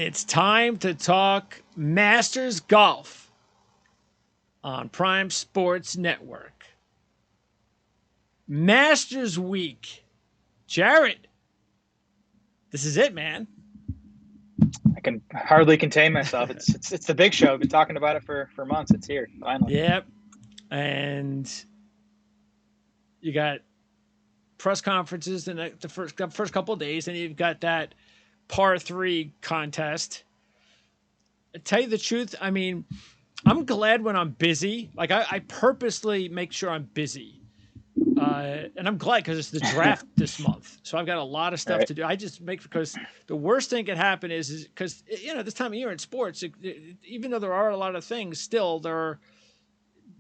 it's time to talk Masters Golf on Prime Sports Network. Masters Week. Jared, this is it, man. I can hardly contain myself. It's the big show. I've been talking about it for months. It's here, finally. Yep. And you got press conferences the first couple of days, and you've got that par 3 contest. To tell you the truth, I mean, I'm glad when I'm busy. Like, I purposely make sure I'm busy. And I'm glad because it's the draft this month. So I've got a lot of stuff to do. I just because the worst thing that can happen is because, this time of year in sports, even though there are a lot of things, still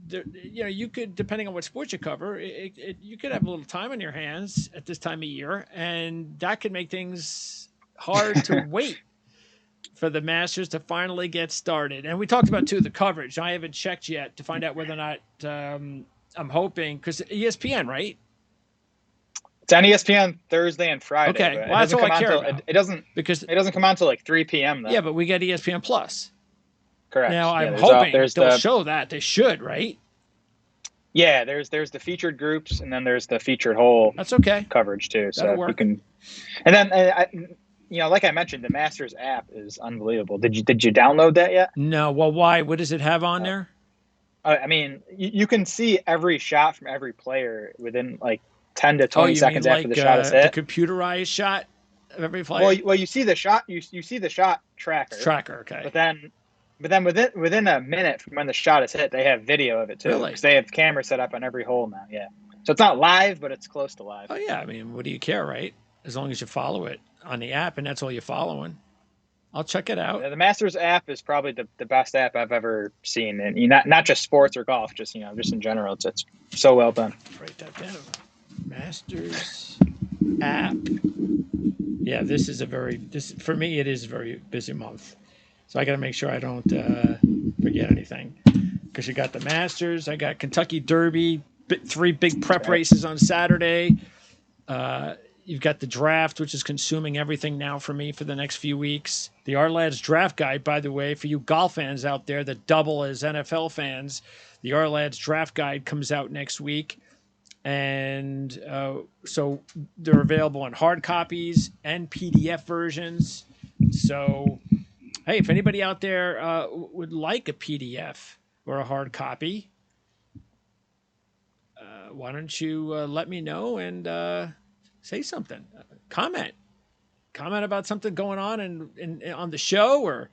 you could, depending on what sport you cover, you could have a little time on your hands at this time of year, and that could make things hard to wait for the Masters to finally get started. And we talked about, too, the coverage. I haven't checked yet to find out whether or not I'm hoping, because ESPN, right? It's on ESPN Thursday and Friday. Okay, well, that's all I care about. It doesn't come on until like 3 p.m. though. Yeah, but we get ESPN Plus. Correct. Now, I'm hoping they'll show that. They should, right? Yeah, there's the featured groups, and then there's the featured hole. That's okay. Coverage too. That'll so work. You can, and then like I mentioned, the Masters app is unbelievable. Did you download that yet? No. Well, why? What does it have on there? I mean, you can see every shot from every player within like 10 to 20 seconds after the shot is hit. The computerized shot of every player. Well, you see the shot. You see the shot tracker. Okay. But then within a minute from when the shot is hit, they have video of it too. Really? Because they have cameras set up on every hole now. Yeah. So it's not live, but it's close to live. Oh yeah. I mean, what do you care, right? As long as you follow it on the app, and that's all you're following. I'll check it out. The Masters app is probably the best app I've ever seen, and not just sports or golf, just just in general. It's so well done. Write that down. Masters app. Yeah, for me it is a very busy month, so I got to make sure I don't forget anything. Because you got the Masters, I got Kentucky Derby, 3 big prep races on Saturday. You've got the draft, which is consuming everything now for me for the next few weeks. The Our Lads draft guide, by the way, for you golf fans out there that double as NFL fans, the Our Lads draft guide comes out next week. And so they're available in hard copies and PDF versions. So, hey, if anybody out there would like a PDF or a hard copy, why don't you let me know and say something. Comment about something going on in on the show, or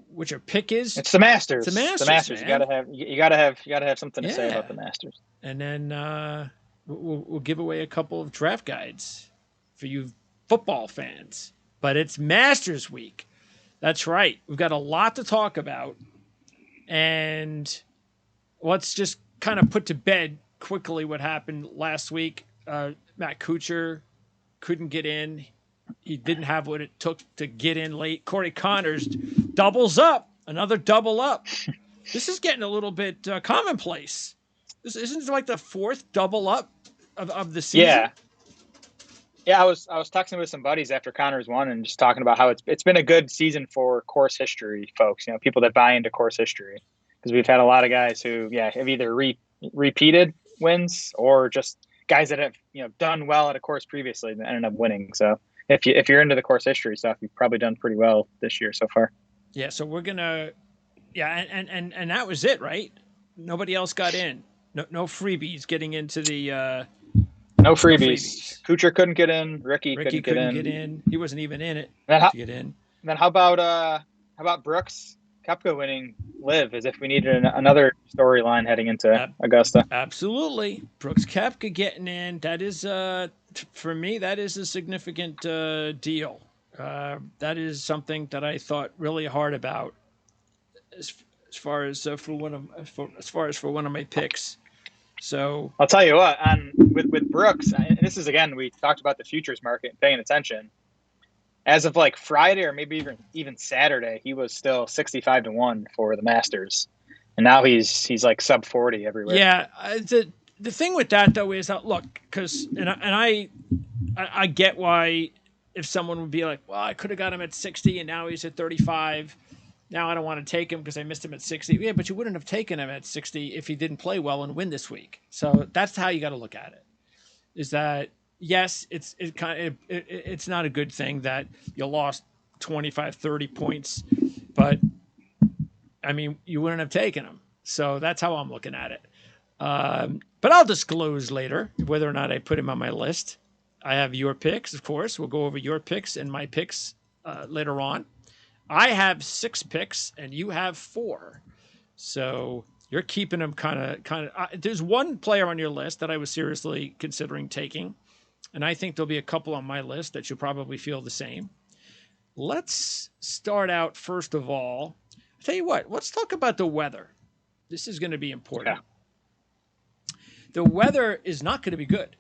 what your pick is. It's the Masters. It's the Masters. The Masters. Man. You gotta have something to say about the Masters. And then we'll give away a couple of draft guides for you football fans. But it's Masters Week. That's right. We've got a lot to talk about, and let's just kind of put to bed quickly what happened last week. Matt Kuchar couldn't get in. He didn't have what it took to get in late. Corey Connors doubles up. Another double up. This is getting a little bit commonplace. This isn't like the 4th double up of the season. Yeah. I was talking with some buddies after Connors won and just talking about how it's been a good season for course history folks. People that buy into course history, because we've had a lot of guys who have either repeated wins or just guys that have done well at a course previously and ended up winning. So if you're into the course history stuff, you've probably done pretty well this year so far. Yeah, so we're gonna and that was it, right? Nobody else got in. No freebies getting into the no freebies. Kuchar couldn't get in. Ricky couldn't get in. He wasn't even in it to get in. Then how about Brooks Koepka winning Live, as if we needed another storyline heading into Augusta. Absolutely. Brooks Koepka getting in. That is, for me, that is a significant deal. That is something that I thought really hard about as far as for one of my picks. So I'll tell you what, with Brooks, and this is, again, we talked about the futures market, paying attention. As of like Friday or maybe even Saturday, he was still 65-1 for the Masters, and now he's like sub 40 everywhere. Yeah, the thing with that though is that, look, because I get why if someone would be like, well, I could have got him at 60 and now he's at 35. Now I don't want to take him because I missed him at 60. Yeah, but you wouldn't have taken him at 60 if he didn't play well and win this week. So that's how you got to look at it. Is that yes, it's not a good thing that you lost 25, 30 points, but I mean, you wouldn't have taken him. So that's how I'm looking at it. But I'll disclose later whether or not I put him on my list. I have your picks, of course. We'll go over your picks and my picks later on. I have 6 picks and you have 4. So you're keeping them kind of. There's one player on your list that I was seriously considering taking, and I think there'll be a couple on my list that you'll probably feel the same. Let's start out first of all. I'll tell you what. Let's talk about the weather. This is going to be important. Yeah. The weather is not going to be good,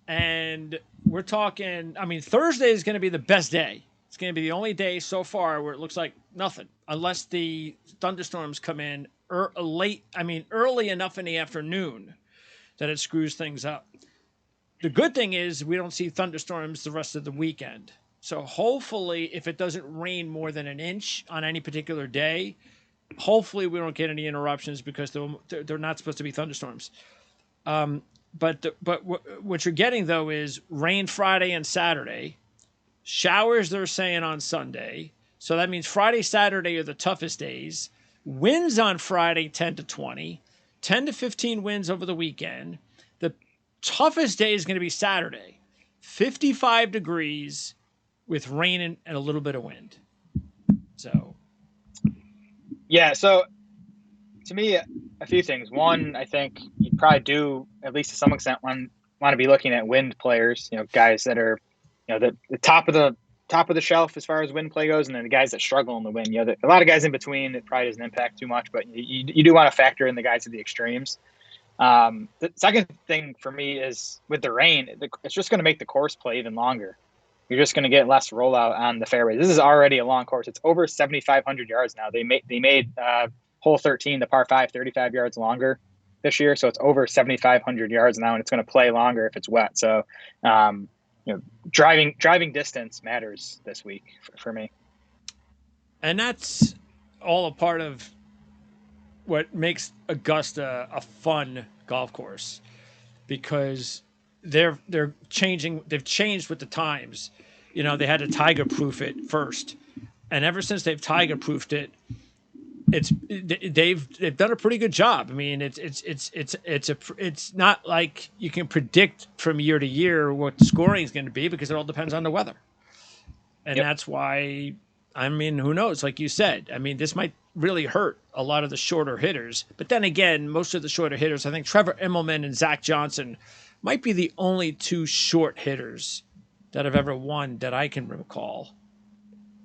and we're talking. I mean, Thursday is going to be the best day. It's going to be the only day so far where it looks like nothing, unless the thunderstorms come in early enough in the afternoon that it screws things up. The good thing is we don't see thunderstorms the rest of the weekend. So hopefully, if it doesn't rain more than an inch on any particular day, hopefully we don't get any interruptions because they're not supposed to be thunderstorms. But what you're getting, though, is rain Friday and Saturday. Showers, they're saying, on Sunday. So that means Friday, Saturday are the toughest days. Winds on Friday, 10 to 20. 10 to 15 winds over the weekend. The toughest day is going to be Saturday. 55 degrees with rain and a little bit of wind. So. Yeah, so to me, a few things. One, I think you probably do, at least to some extent, want to be looking at wind players, guys that are the top of the shelf as far as wind play goes, and then the guys that struggle in the wind. A lot of guys in between, it probably doesn't impact too much, but you do want to factor in the guys at the extremes. The second thing for me is with the rain, it's just going to make the course play even longer. You're just going to get less rollout on the fairways. This is already a long course. It's over 7,500 yards now. They made hole 13, the par 5, 35 yards longer this year, so it's over 7,500 yards now, and it's going to play longer if it's wet. So. Driving distance matters this week for me. And that's all a part of what makes Augusta a fun golf course, because they've changed with the times. They had to tiger proof it first. And ever since they've tiger proofed it, they've done a pretty good job. I mean, it's not like you can predict from year to year what the scoring is going to be, because it all depends on the weather. And That's why, I mean, who knows? Like you said, I mean, this might really hurt a lot of the shorter hitters. But then again, most of the shorter hitters, I think Trevor Immelman and Zach Johnson might be the only 2 short hitters that have ever won that I can recall.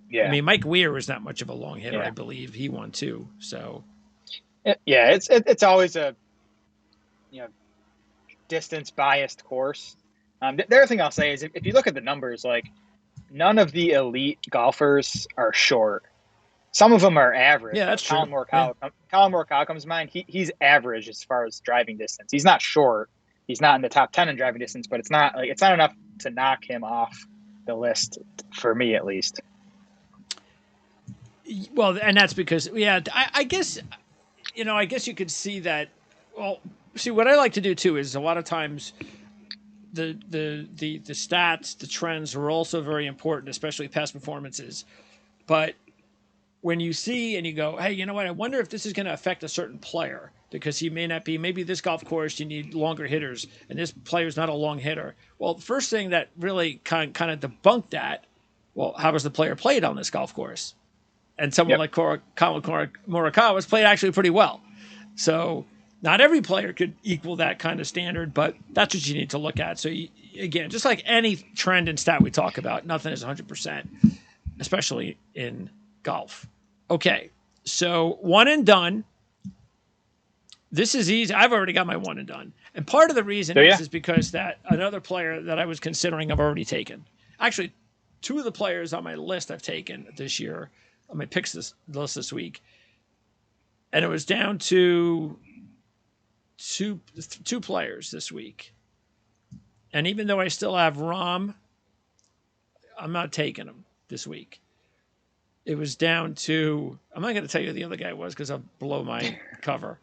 Yeah. I mean, Mike Weir was not much of a long hitter. Yeah. I believe he won too. So, yeah, it's always a distance biased course. The other thing I'll say is if you look at the numbers, like none of the elite golfers are short. Some of them are average. Yeah, that's true. Colin Morikawa comes to mind. He's average as far as driving distance. He's not short. He's not in the top 10 in driving distance, but it's not enough to knock him off the list for me, at least. Well, and that's because, I guess you could see that. Well, see, what I like to do too is a lot of times the stats, the trends are also very important, especially past performances. But when you see and you go, hey, you know what? I wonder if this is going to affect a certain player, because he may not be. Maybe this golf course you need longer hitters, and this player's not a long hitter. Well, the first thing that really kind of debunked that, well, how was the player played on this golf course? And someone like Colin Morikawa was played actually pretty well. So not every player could equal that kind of standard, but that's what you need to look at. So, again, just like any trend and stat we talk about, nothing is 100%, especially in golf. Okay, so one and done. This is easy. I've already got my one and done. And part of the reason is because that another player that I was considering I've already taken. Actually, 2 of the players on my list I've taken this year. On my picks list this week, and it was down to two players this week. And even though I still have Rahm, I'm not taking him this week. It was down to, I'm not going to tell you who the other guy was because I'll blow my cover.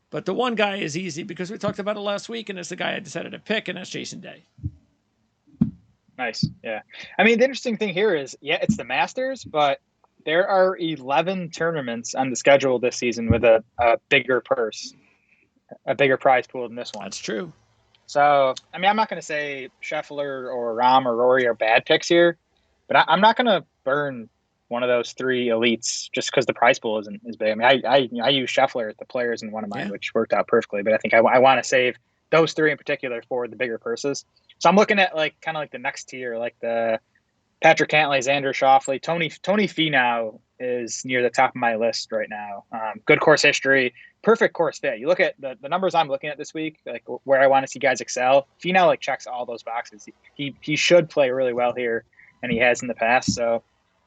But the one guy is easy because we talked about it last week, and it's the guy I decided to pick, and that's Jason Day. Nice. Yeah. I mean, the interesting thing here is, yeah, it's the Masters, but there are 11 tournaments on the schedule this season with a bigger purse, a bigger prize pool than this one. That's true. So, I mean, I'm not going to say Scheffler or Rahm or Rory are bad picks here, but I'm not going to burn one of those three elites just because the prize pool isn't as big. I mean, I use Scheffler at the Players in one of mine, which worked out perfectly, but I think I want to save those three in particular for the bigger purses. So I'm looking at like kind of like the next tier, like the Patrick Cantlay, Xander Schauffele, Tony Finau is near the top of my list right now. Good course history, perfect course fit. You look at the numbers I'm looking at this week, like where I want to see guys excel. Finau like checks all those boxes. He should play really well here, and he has in the past. So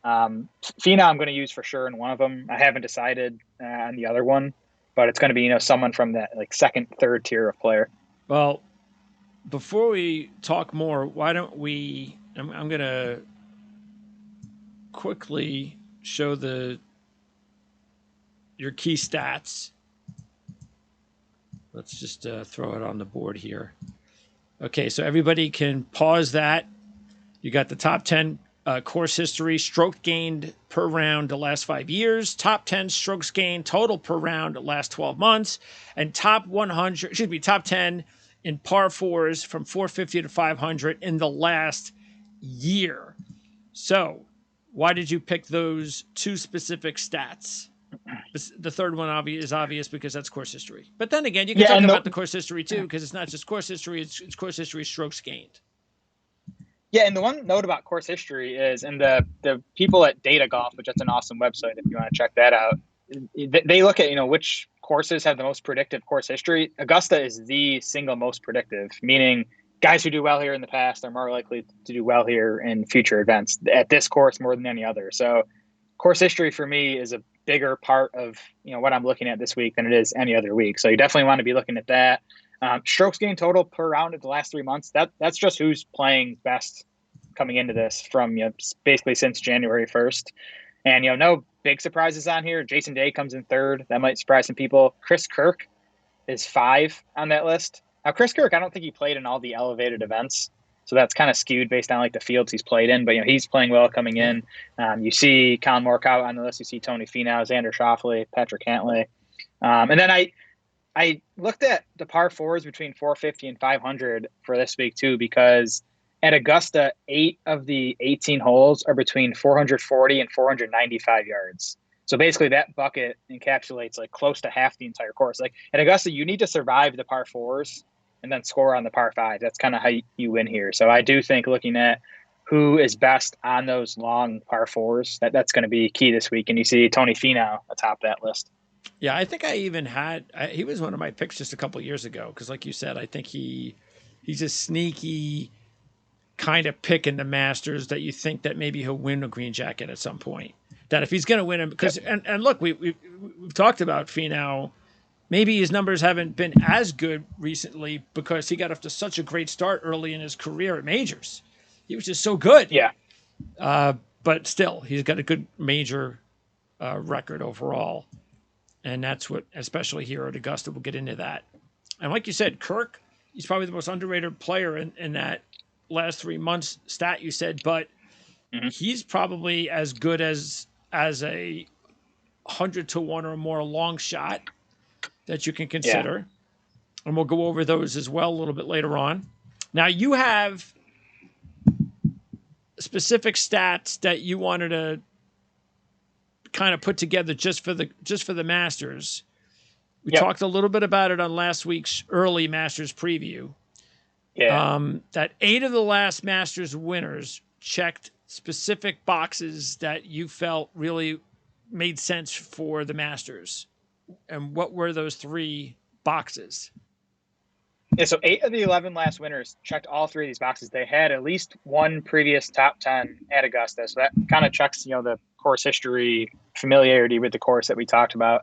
Finau I'm going to use for sure in one of them. I haven't decided on the other one, but it's going to be someone from that like second, third tier of player. Well, before we talk more, why don't we? I'm going to quickly show your key stats. Let's just throw it on the board here. Okay, so everybody can pause that. You got the top 10 course history, stroke gained per round the last 5 years, top 10 strokes gained total per round the last 12 months, and top 10 in par fours from 450 to 500 in the last year. So, why did you pick those two specific stats? The third one is obvious because that's course history. But then again, you can talk about the course history too, because it's not just course history, it's course history strokes gained. Yeah, and the one note about course history is, and the people at Data Golf, which is an awesome website if you want to check that out, they look at which courses have the most predictive course history. Augusta is the single most predictive, meaning guys who do well here in the past are more likely to do well here in future events at this course more than any other. So course history for me is a bigger part of what I'm looking at this week than it is any other week. So you definitely want to be looking at that. Strokes gained total per round in the last 3 months. That's just who's playing best coming into this from basically since January 1st. And no big surprises on here. Jason Day comes in third. That might surprise some people. Chris Kirk is 5 on that list. Now, Chris Kirk, I don't think he played in all the elevated events, so that's kind of skewed based on like the fields he's played in. But he's playing well coming in. You see Colin Morikawa on the list. You see Tony Finau, Xander Schauffele, Patrick Cantlay, and then I looked at the par fours between 450 and 500 for this week too, because at Augusta, 8 of the 18 holes are between 440 and 495 yards. So basically that bucket encapsulates like close to half the entire course. Like at Augusta, you need to survive the par fours and then score on the par five. That's kind of how you win here. So I do think looking at who is best on those long par fours, that's going to be key this week. And you see Tony Finau atop that list. Yeah, I think I even he was one of my picks just a couple of years ago because, like you said, I think he's a sneaky kind of pick in the Masters that you think that maybe he'll win a green jacket at some point. That if he's going to win him, because and look, we've talked about Finau. Maybe his numbers haven't been as good recently because he got off to such a great start early in his career at majors. He was just so good. Yeah. But still, he's got a good major record overall. And that's what, especially here at Augusta, we'll get into that. And like you said, Kirk, he's probably the most underrated player in that last 3 months stat you said, but he's probably as good as a 100-to-1 or more long shot that you can consider. Yeah. And we'll go over those as well a little bit later on. Now you have specific stats that you wanted to kind of put together just for the Masters. We talked a little bit about it on last week's early Masters preview. Yeah. That 8 of the last Masters winners checked specific boxes that you felt really made sense for the Masters. And what were those 3 boxes? Yeah, so 8 of the 11 last winners checked all 3 of these boxes. They had at least one previous top 10 at Augusta. So that kind of checks, the course history, familiarity with the course that we talked about.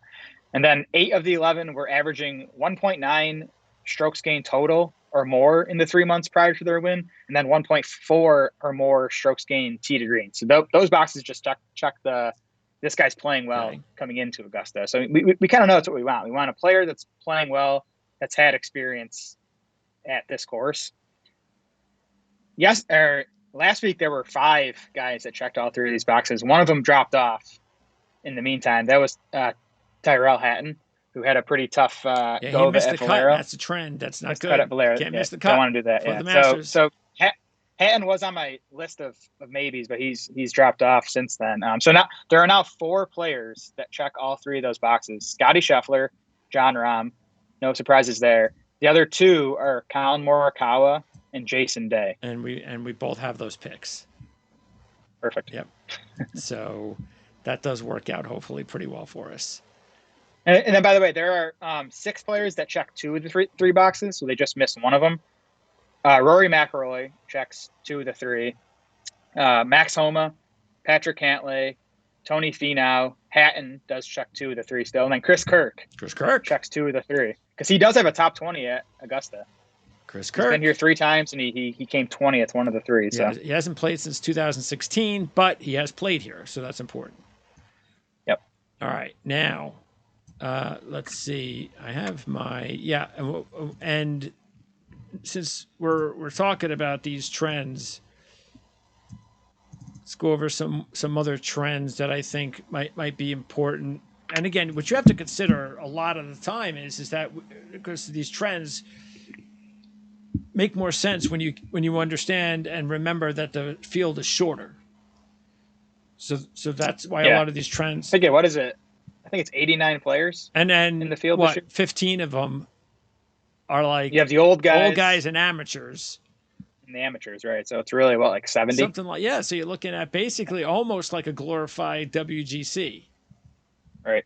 And then 8 of the 11 were averaging 1.9 strokes gained total or more in the 3 months prior to their win, and then 1.4 or more strokes gained tee to green. So those boxes just check this guy's playing well coming into Augusta. So we kind of know that's what we want. We want a player that's playing well, that's had experience at this course. Last week there were 5 guys that checked all 3 of these boxes. One of them dropped off in the meantime. That was Tyrell Hatton, who had a pretty tough go of it at Valero. That's a trend. That's not good. Cut at Valero. Can't miss the cut. Don't want to do that. For the Masters. So Hatton was on my list of maybes, but he's dropped off since then. So now there are now 4 players that check all 3 of those boxes: Scotty Scheffler, Jon Rahm. No surprises there. The other 2 are Colin Morikawa and Jason Day. And we both have those picks. Perfect. Yep. So that does work out hopefully pretty well for us. And then, by the way, there are 6 players that check 2 of the 3 boxes, so they just missed one of them. Rory McIlroy checks 2 of the 3. Max Homa, Patrick Cantlay, Tony Finau, Hatton does check 2 of the 3 still, and then Chris Kirk checks 2 of the 3 because he does have a top 20 at Augusta. Chris Kirk. He's been here 3 times, and he came 20th one of the 3. So he hasn't played since 2016, but he has played here, so that's important. Yep. All right, now let's see. I have my and since we're talking about these trends, let's go over some other trends that I think might be important. And again, what you have to consider a lot of the time is that because these trends make more sense when you understand and remember that the field is shorter. So that's why a lot of these trends. Again, what is it? I think it's 89 players. And then in the field, 15 of them are like you have the old guys and amateurs. And the amateurs, right? So it's really like 70. Something like So you're looking at basically almost like a glorified WGC. Right.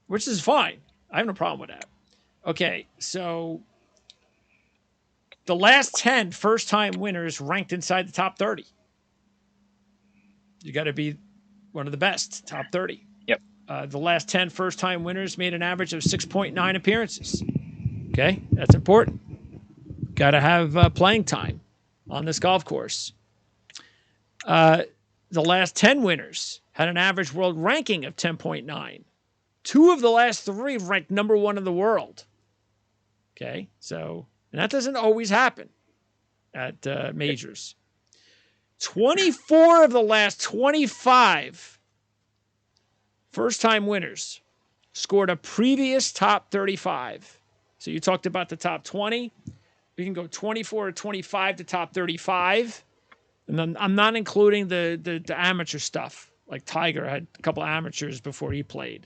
Which is fine. I have no problem with that. Okay, so the last 10 first-time winners ranked inside the top 30. You got to be one of the best, top 30. Yep. The last 10 first-time winners made an average of 6.9 appearances. Okay, that's important. Got to have playing time on this golf course. The last 10 winners had an average world ranking of 10.9. 2 of the last 3 ranked number 1 in the world. Okay, so and that doesn't always happen at majors. 24 of the last 25 first-time winners scored a previous top 35. So you talked about the top 20. We can go 24 or 25 to top 35. And then I'm not including the amateur stuff. Like Tiger had a couple amateurs before he played.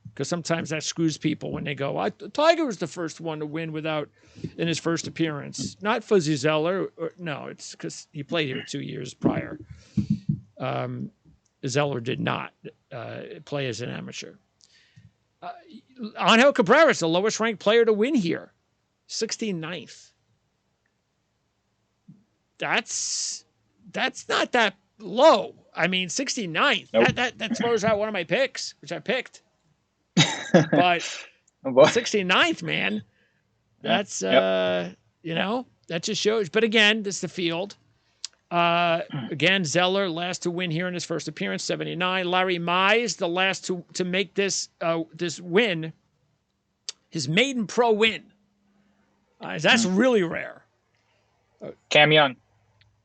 Because sometimes that screws people when they go, Tiger was the first one to win in his first appearance. Not Fuzzy Zeller. No, it's because he played here 2 years prior. Zeller did not play as an amateur. Angel Cabrera is the lowest ranked player to win here. 69th. That's not that low. I mean, 69th. Nope. That throws out one of my picks, which I picked. But 69th, man, that's that just shows. But again, this is the field. Again, Zeller last to win here in his first appearance, 79. Larry Mize, the last to make this win, his maiden pro win. That's really rare. Cam Young.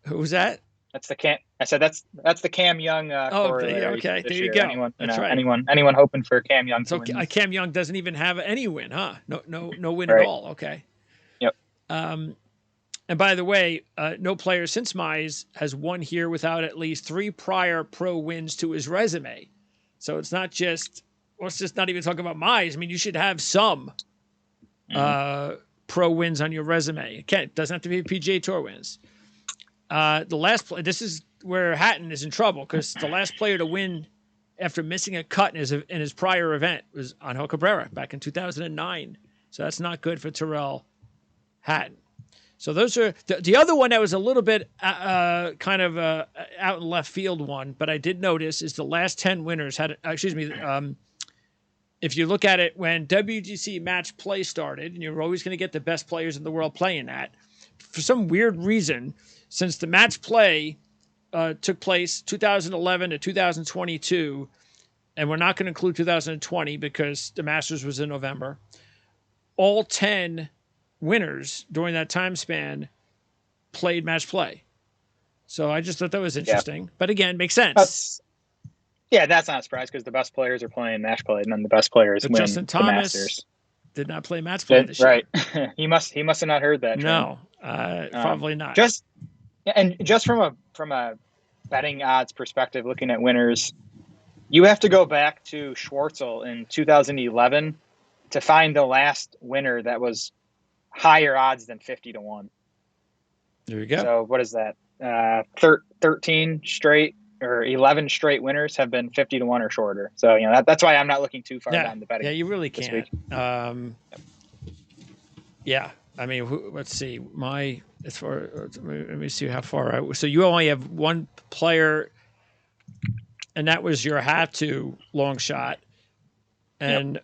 Who was that? That's the Cam. I said that's the Cam Young. Okay, there you go. Anyone, that's right. Anyone hoping for Cam Young? So Cam Young doesn't even have any win, huh? No win at all. Okay. Yep. And by the way, no player since Mize has won here without at least 3 prior pro wins to his resume. So it's not just. Let's just not even talk about Mize. I mean, you should have some pro wins on your resume. It doesn't have to be PGA Tour wins. This is where Hatton is in trouble because the last player to win after missing a cut in his prior event was Angel Cabrera back in 2009. So that's not good for Tyrell Hatton. So those are the other one that was a little bit kind of out in left field one, but I did notice is the last 10 winners had if you look at it when WGC match play started, and you're always going to get the best players in the world playing that, for some weird reason, since the match play took place 2011 to 2022, and we're not going to include 2020 because the Masters was in November, all 10 winners during that time span played match play. So I just thought that was interesting. But again, makes sense. That's not a surprise because the best players are playing match play, and then the best players win Justin the Thomas Masters. did not play match play this year. Right. he must have not heard that. No, probably not. Just from a betting odds perspective, looking at winners, you have to go back to Schwartzel in 2011 to find the last winner that was higher odds than 50-1. There you go. So what is that? 13 straight or 11 straight winners have been 50-1 or shorter. So that's why I'm not looking too far down the betting. Yeah, you really can't. Yeah, I mean, let's see. Let me see how far. So you only have one player, and that was your have to long shot. And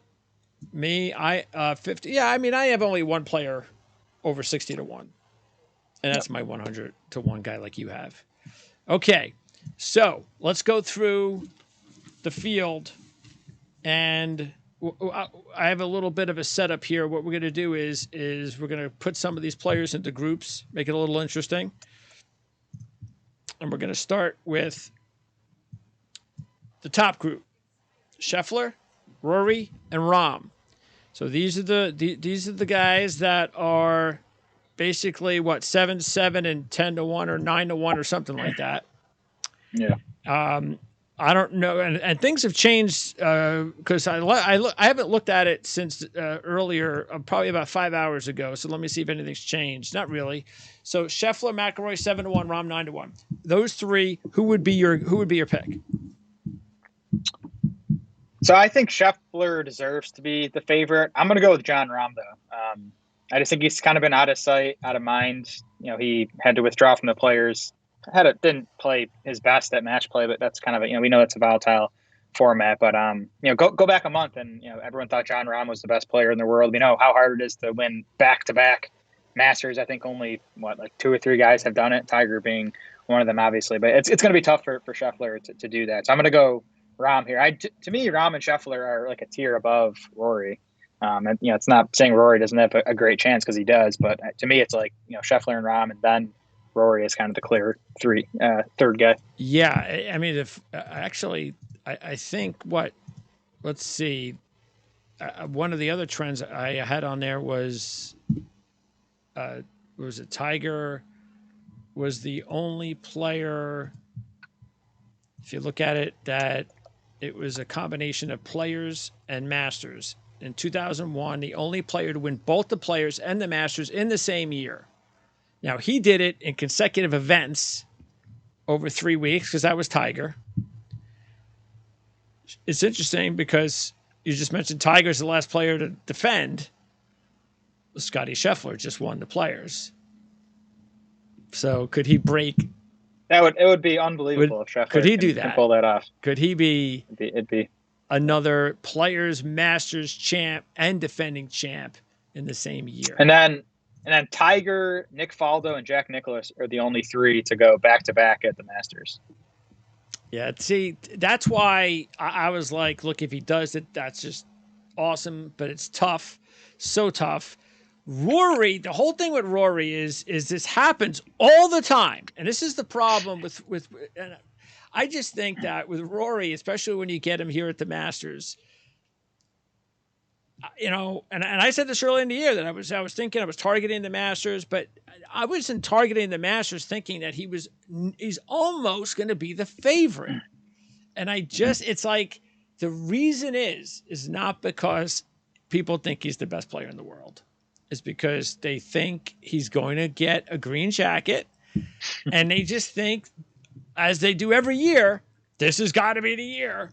me, I 50. Yeah, I mean, I have only one player over 60-1, and that's my 100-1 guy like you have. Okay, so let's go through the field, and I have a little bit of a setup here. What we're going to do is we're going to put some of these players into groups, make it a little interesting, and we're going to start with the top group: Scheffler, Rory, and Rahm. So these are the guys that are basically 7-7 and 10-1 or 9-1 or something like that. Yeah. I don't know, and things have changed because I haven't looked at it since earlier, probably about 5 hours ago. So let me see if anything's changed. Not really. So Scheffler, McIlroy 7-1, Rahm 9-1. Those three, who would be your pick? So I think Scheffler deserves to be the favorite. I'm going to go with Jon Rahm though. I just think he's kind of been out of sight, out of mind. He had to withdraw from the Players. Didn't play his best at match play, but that's kind of we know that's a volatile format. But go back a month and everyone thought Jon Rahm was the best player in the world. We know how hard it is to win back-to-back Masters. I think only 2 or 3 guys have done it. Tiger being one of them, obviously. But it's going to be tough for Scheffler to do that. So I'm going to go Rahm here. To me, Rahm and Scheffler are like a tier above Rory. And it's not saying Rory doesn't have a great chance because he does, but to me, it's like Scheffler and Rahm, and then Rory is kind of the clear third guy. Yeah, I mean, if I think let's see, one of the other trends I had on there was it Tiger was the only player, if you look at it, that it was a combination of Players and Masters. In 2001, the only player to win both the Players and the Masters in the same year. Now, he did it in consecutive events over 3 weeks because that was Tiger. It's interesting because you just mentioned Tiger's the last player to defend. Scottie Scheffler just won the Players. So could he break? It would be unbelievable if Scheffler could he do that? Can pull that off. Could he be? It'd be another Players, Masters champ and defending champ in the same year. And then Tiger, Nick Faldo, and Jack Nicklaus are the only 3 to go back-to-back at the Masters. Yeah, see, that's why I was like, look, if he does it, that's just awesome, but it's tough, so tough. Rory, the whole thing with Rory is this happens all the time, and this is the problem with and I just think that with Rory, especially when you get him here at the Masters, and I said this early in the year that I was thinking I was targeting the Masters, but I wasn't targeting the Masters thinking that he's almost going to be the favorite. And it's like the reason is not because people think he's the best player in the world. It's because they think he's going to get a green jacket, and they just think, as they do every year, this has got to be the year.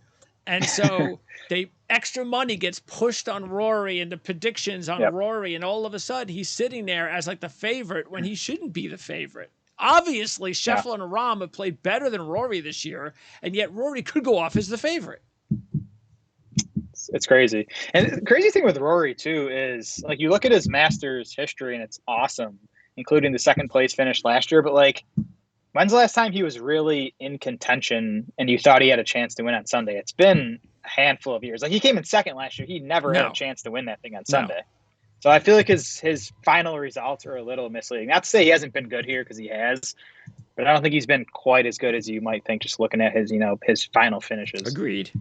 And so extra money gets pushed on Rory and the predictions on Rory, and all of a sudden he's sitting there as like the favorite when he shouldn't be the favorite. Obviously, Scheffler and Rahm have played better than Rory this year, and yet Rory could go off as the favorite. It's crazy. And the crazy thing with Rory too is like you look at his Masters history and it's awesome, including the second place finish last year. But like, when's the last time he was really in contention and you thought he had a chance to win on Sunday? It's been a handful of years. Like he came in second last year. He never had a No, chance to win that thing on no, Sunday. So I feel like his final results are a little misleading. Not to say he hasn't been good here because he has, but I don't think he's been quite as good as you might think just looking at his his final finishes. agreed.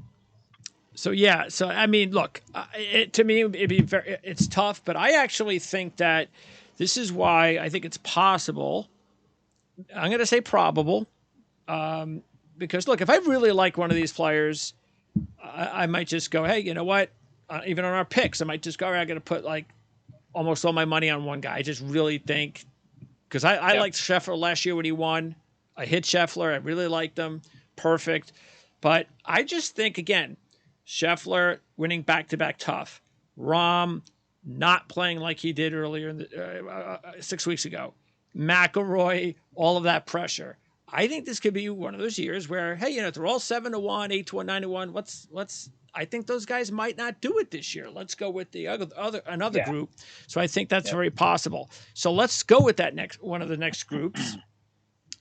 So yeah, so I mean, look, to me, it's tough, but I actually think that this is why I think it's possible. I'm going to say probable, because look, if I really like one of these players, I might just go, hey, you know what? Even on our picks, I might just go, all right, I'm going to put like almost all my money on one guy. I just really think, because I liked Scheffler last year when he won. I hit Scheffler. I really liked him. Perfect. But I just think, again, Scheffler winning back-to-back tough. Rahm not playing like he did earlier 6 weeks ago. McIlroy, all of that pressure. I think this could be one of those years where, hey, they're all 7-1, 8-1, 9-1. I think those guys might not do it this year. Let's go with the another group. So I think that's very possible. So let's go with that one of the next groups,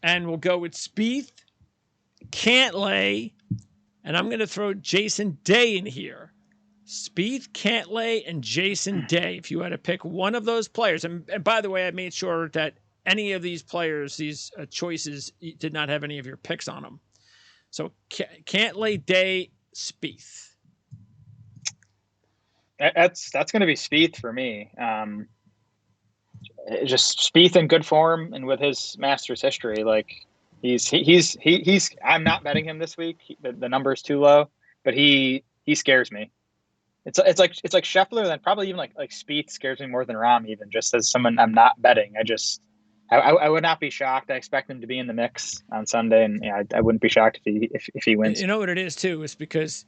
and we'll go with Spieth, Cantlay, and I'm going to throw Jason Day in here. Spieth, Cantlay, and Jason Day. If you had to pick one of those players, and by the way, I made sure that any of these players, these choices, did not have any of your picks on them. So Cantlay, Day, Spieth. That's going to be Spieth for me. Just Spieth in good form and with his Masters history, like he's. I'm not betting him this week. The number is too low, but he scares me. It's like Scheffler, then probably even like Spieth scares me more than Rahm, even just as someone I'm not betting. I would not be shocked. I expect him to be in the mix on Sunday, and I wouldn't be shocked if he wins. You know what it is too, is because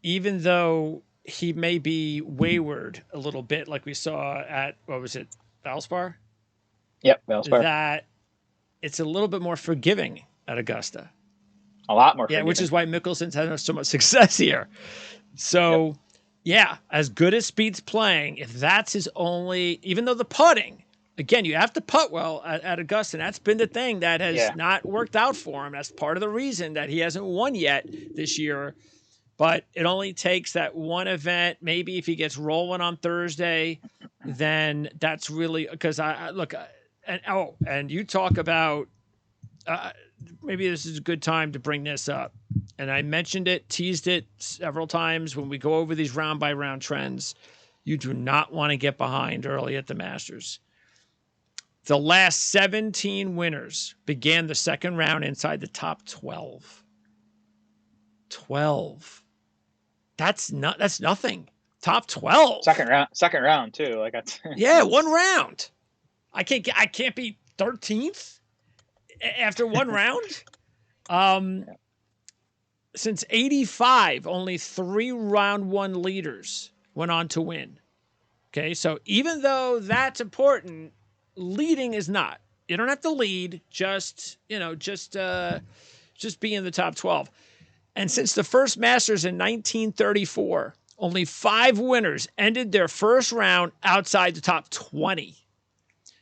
even though he may be wayward a little bit, like we saw at Valspar. Yep, Valspar. That it's a little bit more forgiving at Augusta. A lot more forgiving. Which is why Mickelson's had so much success here. So, as good as Spieth's playing, if that's his only, even though the putting, again, you have to putt well at Augusta. And that's been the thing that has not worked out for him. That's part of the reason that he hasn't won yet this year. But it only takes that one event. Maybe if he gets rolling on Thursday, then that's really, because I look, and you talk about, maybe this is a good time to bring this up. And I mentioned it, teased it several times when we go over these round by round trends. You do not want to get behind early at the Masters. The last 17 winners began the second round inside the top 12. 12. That's nothing. Top 12. Second round too. Like that's one round. I can't be 13th after one round. Since 85, only 3 round one leaders went on to win. Okay, so even though that's important, leading is not. You don't have to lead, just be in the top 12. And since the first Masters in 1934, only 5 winners ended their first round outside the top 20.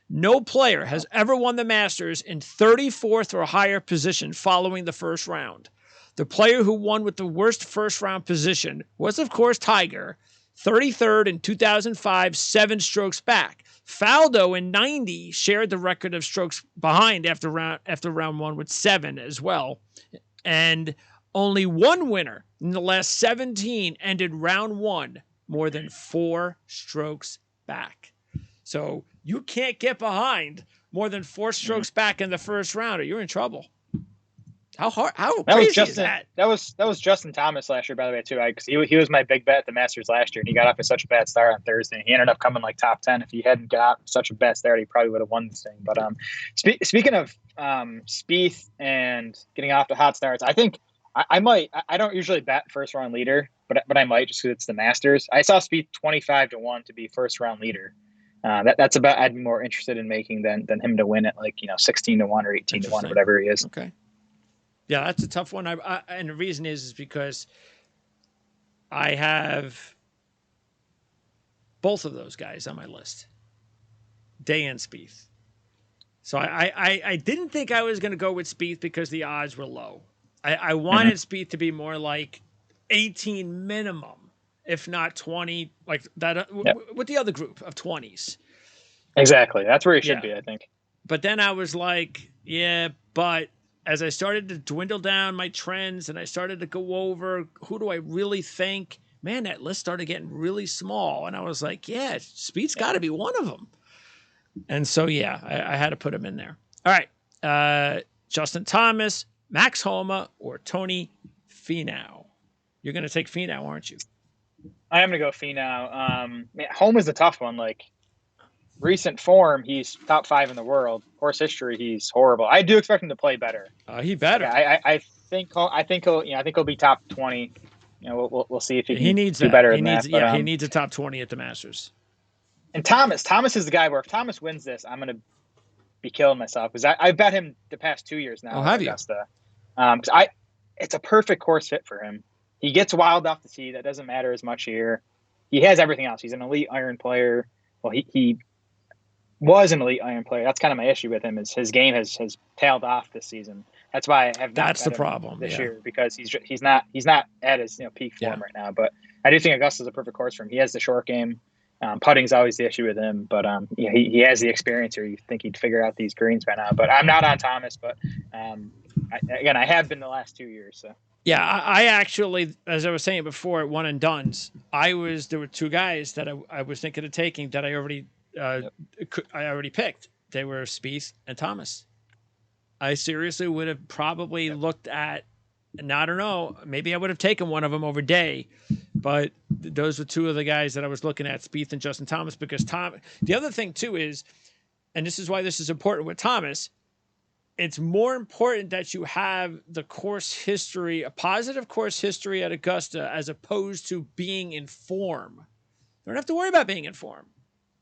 No player has ever won the Masters in 34th or higher position following the first round. The player who won with the worst first round position was, of course, Tiger, 33rd in 2005, 7 strokes back. Faldo in 90 shared the record of strokes behind after round 1 with 7 as well. And only one winner in the last 17 ended round 1 more than 4 strokes back. So you can't get behind more than 4 strokes back in the first round or you're in trouble. How crazy is that? That was Justin Thomas last year, by the way, too. Because he was my big bet at the Masters last year, and he got off to such a bad start on Thursday. He ended up coming like top 10. If he hadn't got such a bad start, he probably would have won this thing. But speaking of Spieth and getting off to hot starts, I think I might. I don't usually bet first round leader, but I might just because it's the Masters. I saw Spieth 25-1 to be first round leader. That's a bet I'd be more interested in making than him to win at 16-1 or 18-1, whatever he is. Okay. Yeah, that's a tough one. And the reason is because I have both of those guys on my list, Day and Spieth. So I didn't think I was going to go with Spieth because the odds were low. I wanted Spieth to be more like 18 minimum, if not 20, like that with the other group of 20s. Exactly. That's where he should be, I think. But then I was like, yeah, but as I started to dwindle down my trends and I started to go over who do I really think, man, that list started getting really small. And I was like, yeah, Spieth's got to be one of them. And so, yeah, I had to put him in there. All right. Justin Thomas, Max Homa, or Tony Finau. You're going to take Finau, aren't you? I am going to go Finau. Homa's a tough one. Like, recent form, he's top 5 in the world. Course history, he's horrible. I do expect him to play better. He better. Like, I think he'll be top 20. You know, we'll see if he needs do that. better He than needs, that. But, he needs a top 20 at the Masters. And Thomas is the guy where if Thomas wins this, I'm going to be killing myself because I bet him the past 2 years now. Oh, have Augusta. It's a perfect course fit for him. He gets wild off the tee. That doesn't matter as much here. He has everything else. He's an elite iron player. Well, he was an elite iron player. That's kind of my issue with him is his game has tailed off this season. That's why I have not. That's the problem this year because he's not at his peak form right now. But I do think Augusta's a perfect course for him. He has the short game. Putting's always the issue with him, but he has the experience here. You think he'd figure out these greens by now. But I'm not on Thomas. But I have been the last 2 years. So. Yeah, I actually, as I was saying before, at one and dones, there were two guys that I was thinking of taking that I already picked. They were Spieth and Thomas. I seriously would have probably looked at, and I don't know, maybe I would have taken one of them over Day, but those were two of the guys that I was looking at, Spieth and Justin Thomas, because the other thing too is, and this is why this is important with Thomas, it's more important that you have the course history, a positive course history at Augusta, as opposed to being in form. You don't have to worry about being in form.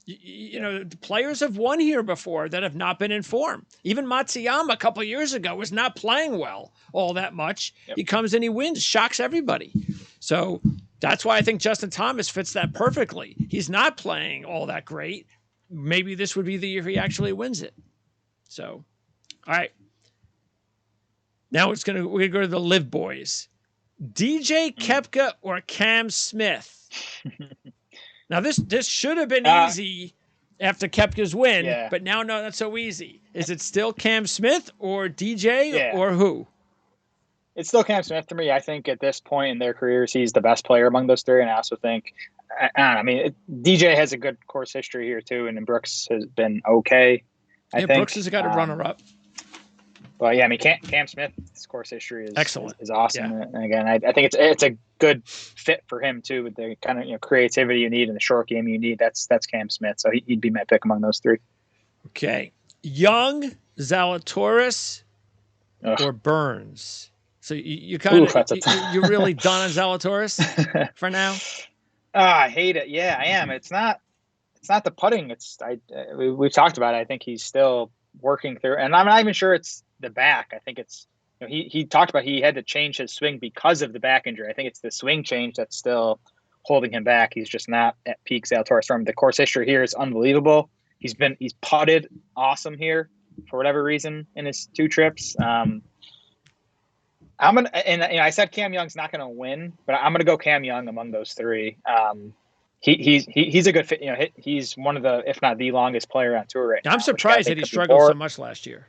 You know, the players have won here before that have not been in form. Even Matsuyama a couple of years ago was not playing well all that much. Yep. He comes in, he wins, shocks everybody. So that's why I think Justin Thomas fits that perfectly. He's not playing all that great. Maybe this would be the year he actually wins it. So, all right. Now we're gonna go to the Live Boys. DJ Koepka or Cam Smith? Now this should have been easy after Koepka's win, but now not so easy. Is it still Cam Smith or DJ or who? It's still Cam Smith for me. I think at this point in their careers, he's the best player among those three, and I also think, DJ has a good course history here too, and Brooks has been okay. I think Brooks has got a runner-up. But yeah, Cam Smith's course history is excellent, is awesome. Yeah. And again, I think it's a good fit for him too, with the kind of creativity you need and the short game you need. That's Cam Smith, so he'd be my pick among those three. Okay, Young, Zalatoris, or Burns. So you kind of you're really done on Zalatoris for now. I hate it. Yeah, I am. It's not the putting. We've talked about it. I think he's still working through, and I'm not even sure it's the back. I think it's he talked about he had to change his swing because of the back injury. I think it's the swing change that's still holding him back. He's just not at peak Zalatoris form. The course history here is unbelievable. He's putted awesome here for whatever reason in his 2 trips. I said Cam Young's not gonna win, but I'm gonna go Cam Young among those 3. He's a good fit. He's one of the, if not the longest player on tour right now. I'm surprised that he struggled so much last year.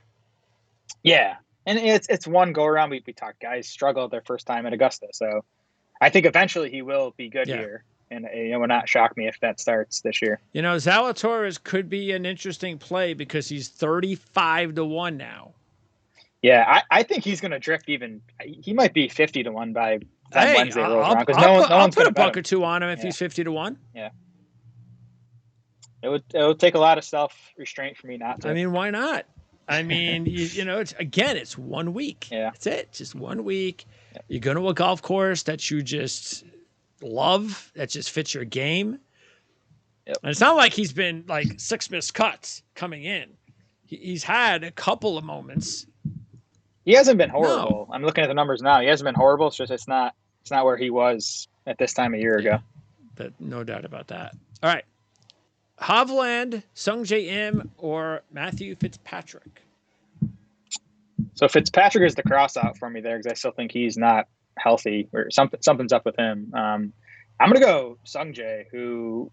Yeah, and it's one go around. We talked guys struggle their first time at Augusta, so I think eventually he will be good here, and it would not shock me if that starts this year. Zalatoris could be an interesting play because he's 35-1 now. Yeah, I think he's going to drift even. He might be 50-1 by Wednesday rolls around, because no one's put a buck or two on him if he's 50-1. Yeah, it would take a lot of self restraint for me not to. I mean, why not? I mean, it's 1 week. Yeah, that's it. Just 1 week. Yep. You go to a golf course that you just love, that just fits your game. Yep. And it's not like he's been like 6 missed cuts coming in. He's had a couple of moments. He hasn't been horrible. No. I'm looking at the numbers now. He hasn't been horrible. It's just it's not It's not where he was at this time a year ago. But no doubt about that. All right. Hovland, Sung J M, or Matthew Fitzpatrick? So Fitzpatrick is the cross out for me there because I still think he's not healthy or something's up with him. I'm going to go Sung Jae, who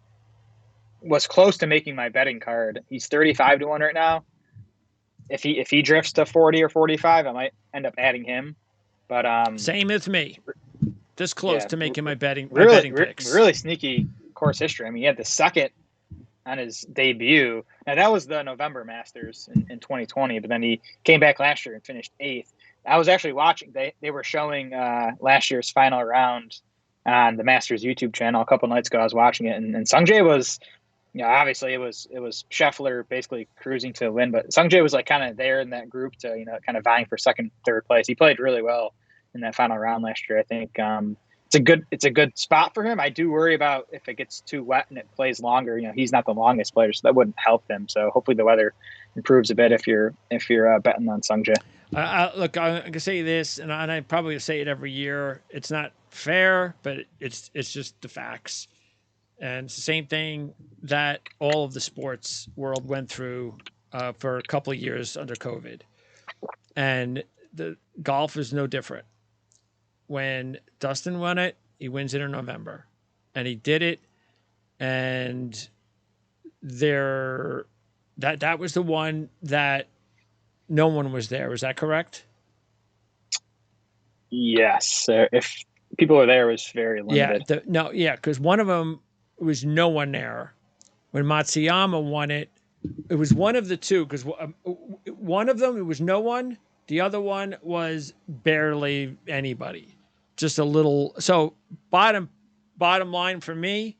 was close to making my betting card. He's 35 to 1 right now. If he drifts to 40 or 45, I might end up adding him. But same as me. This close to making my betting picks. Really sneaky course history. I mean, he had the second on his debut. Now that was the November Masters in 2020, but then he came back last year and finished 8th. I was actually watching. They were showing last year's final round on the Masters YouTube channel a couple nights ago. I was watching it, and Sungjae was, obviously it was Scheffler basically cruising to win, but Sungjae was like kind of there in that group to kind of vying for second, third place. He played really well in that final round last year. I think it's a good spot for him. I do worry about if it gets too wet and it plays longer. He's not the longest player, so that wouldn't help him. So hopefully the weather improves a bit if you're betting on Sungjae. Look, I'm gonna say this, and I probably say it every year. It's not fair, but it's just the facts. And it's the same thing that all of the sports world went through for a couple of years under COVID. And the golf is no different. When Dustin won it, he wins it in November. And he did it. And that was the one that no one was there. Was that correct? Yes. If people were there, it was very limited. Because one of them was no one there. When Matsuyama won it, it was one of the two. Because one of them, it was no one. The other one was barely anybody. Just a little. So bottom line for me,